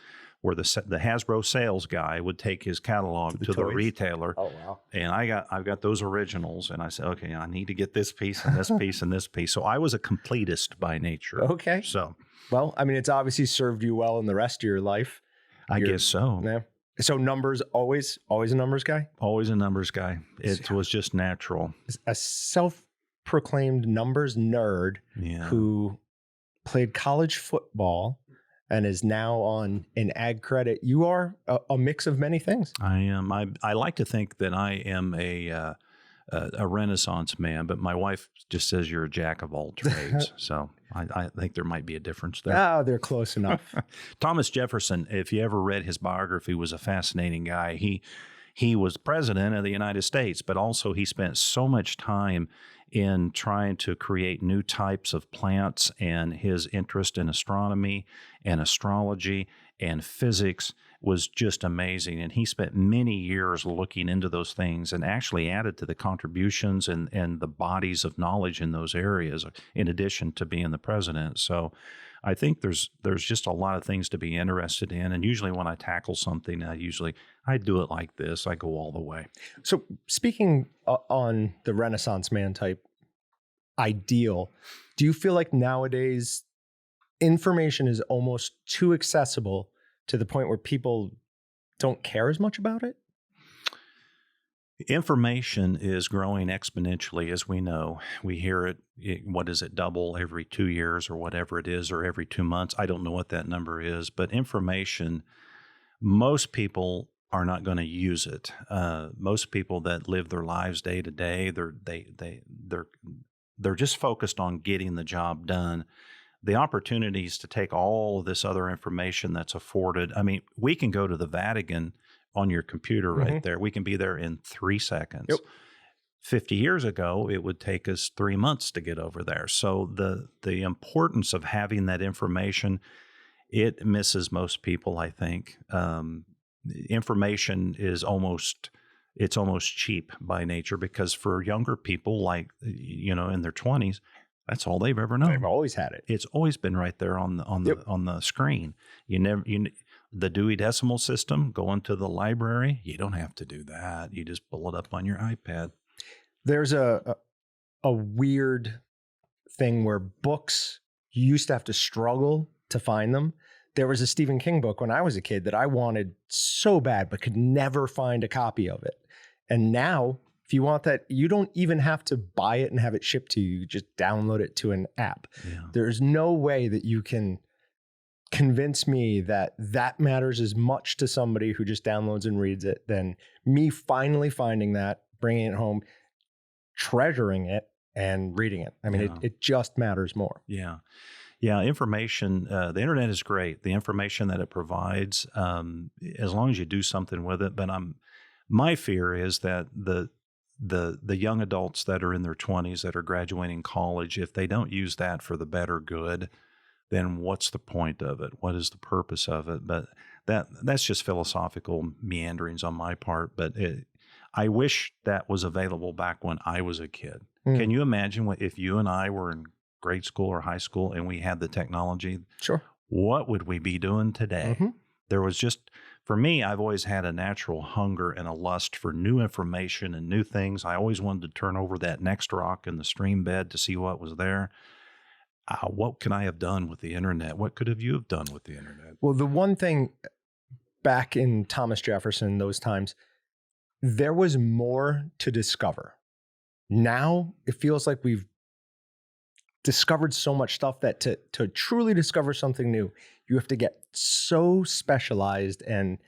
where the Hasbro sales guy would take his catalog to the retailer. Oh, wow. And I've got those originals, and I said, okay, I need to get this piece and this piece and this piece. So I was a completist by nature. Okay. So, well, I mean, it's obviously served you well in the rest of your life. I guess so. Yeah. So numbers, always a numbers guy? Always a numbers guy. It was just natural. A self-proclaimed numbers nerd who played college football and is now on an ag credit. You are a mix of many things. I am. I like to think that I am a Renaissance man, but my wife just says you're a jack of all trades. So I think there might be a difference there. Oh, they're close enough. Thomas Jefferson, if you ever read his biography, was a fascinating guy. He was president of the United States, but also he spent so much time in trying to create new types of plants, and his interest in astronomy and astrology and physics was just amazing. And he spent many years looking into those things and actually added to the contributions and the bodies of knowledge in those areas, in addition to being the president. So I think there's just a lot of things to be interested in. And usually when I tackle something, I do it like this. I go all the way. So speaking on the Renaissance man type ideal, do you feel like nowadays information is almost too accessible to the point where people don't care as much about it? Information is growing exponentially, as we know. We hear it, double every 2 years or whatever it is, or every 2 months. I don't know what that number is, but information, most people are not going to use it. Most people that live their lives day to day, they're just focused on getting the job done. The opportunities to take all of this other information that's afforded. I mean, we can go to the Vatican on your computer right there. We can be there in 3 seconds. Yep. 50 years ago, it would take us 3 months to get over there. So the importance of having that information, it misses most people, I think. Information is almost cheap by nature, because for younger people, like, in their 20s, that's all they've ever known. They've always had it. It's always been right there on the screen. The Dewey Decimal System, going to the library, you don't have to do that. You just pull it up on your iPad. There's a weird thing where books, you used to have to struggle to find them. There was a Stephen King book when I was a kid that I wanted so bad, but could never find a copy of it. And now, if you want that, you don't even have to buy it and have it shipped to you. You just download it to an app. Yeah. There's no way that you can convince me that matters as much to somebody who just downloads and reads it than me finally finding that, bringing it home, treasuring it, and reading it. I mean, it just matters more. Yeah. Yeah, information, the internet is great. The information that it provides, as long as you do something with it. But my fear is that the young adults that are in their 20s that are graduating college, if they don't use that for the better good, then what's the point of it? What is the purpose of it? But that's just philosophical meanderings on my part. But I wish that was available back when I was a kid. Can you imagine if you and I were in grade school or high school and we had the technology? Sure. What would we be doing today? There was just, for me, I've always had a natural hunger and a lust for new information and new things. I always wanted to turn over that next rock in the stream bed to see what was there. What could I have done with the internet? What could you have done with the internet? Well, the one thing, back in Thomas Jefferson, those times, there was more to discover. Now it feels like we've discovered so much stuff that to truly discover something new, you have to get so specialized and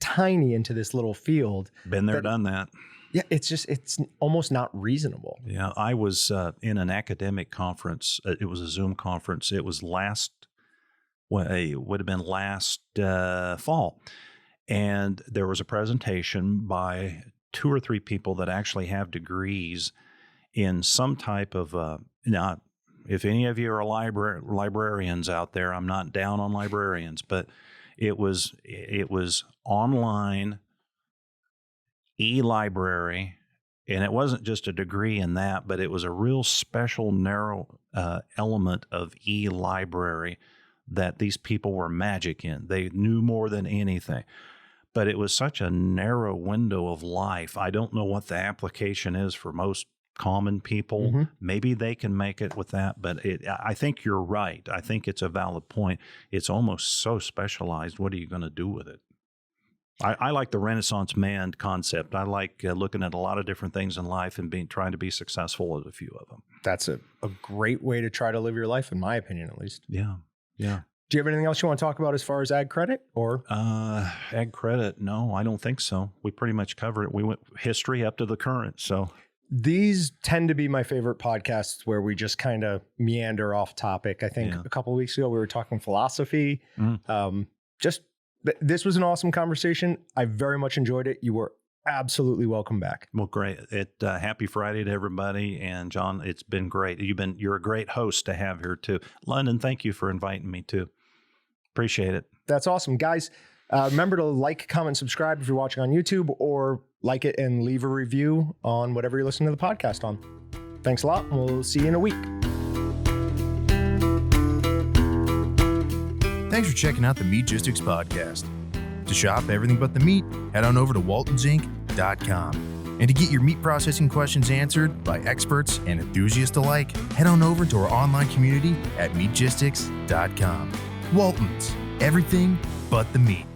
tiny into this little field. Been there, done that. Yeah, it's almost not reasonable. Yeah, I was in an academic conference. It was a Zoom conference. It was it would have been last fall. And there was a presentation by 2 or 3 people that actually have degrees in some type of, now, if any of you are librarians out there, I'm not down on librarians, but it was online e-library, and it wasn't just a degree in that, but it was a real special narrow element of e-library that these people were magic in. They knew more than anything, but it was such a narrow window of life. I don't know what the application is for most common people. Mm-hmm. Maybe they can make it with that, but I think you're right. I think it's a valid point. It's almost so specialized. What are you going to do with it? I like the Renaissance man concept. I like looking at a lot of different things in life and trying to be successful at a few of them. That's a great way to try to live your life, in my opinion, at least. Yeah. Yeah. Do you have anything else you want to talk about as far as ag credit or? Ag credit? No, I don't think so. We pretty much covered it. We went history up to the current. So these tend to be my favorite podcasts where we just kind of meander off topic. I think a couple of weeks ago we were talking philosophy. This was an awesome conversation. I very much enjoyed it. You were absolutely welcome back. Well, great. Happy Friday to everybody. And John, it's been great. You're a great host to have here too. London, thank you for inviting me too. Appreciate it. That's awesome. Guys, remember to like, comment, subscribe if you're watching on YouTube, or like it and leave a review on whatever you're listening to the podcast on. Thanks a lot. And we'll see you in a week. Thanks for checking out the Meatgistics podcast. To shop everything but the meat, head on over to waltonsinc.com. And to get your meat processing questions answered by experts and enthusiasts alike, head on over to our online community at meatgistics.com. Walton's, everything but the meat.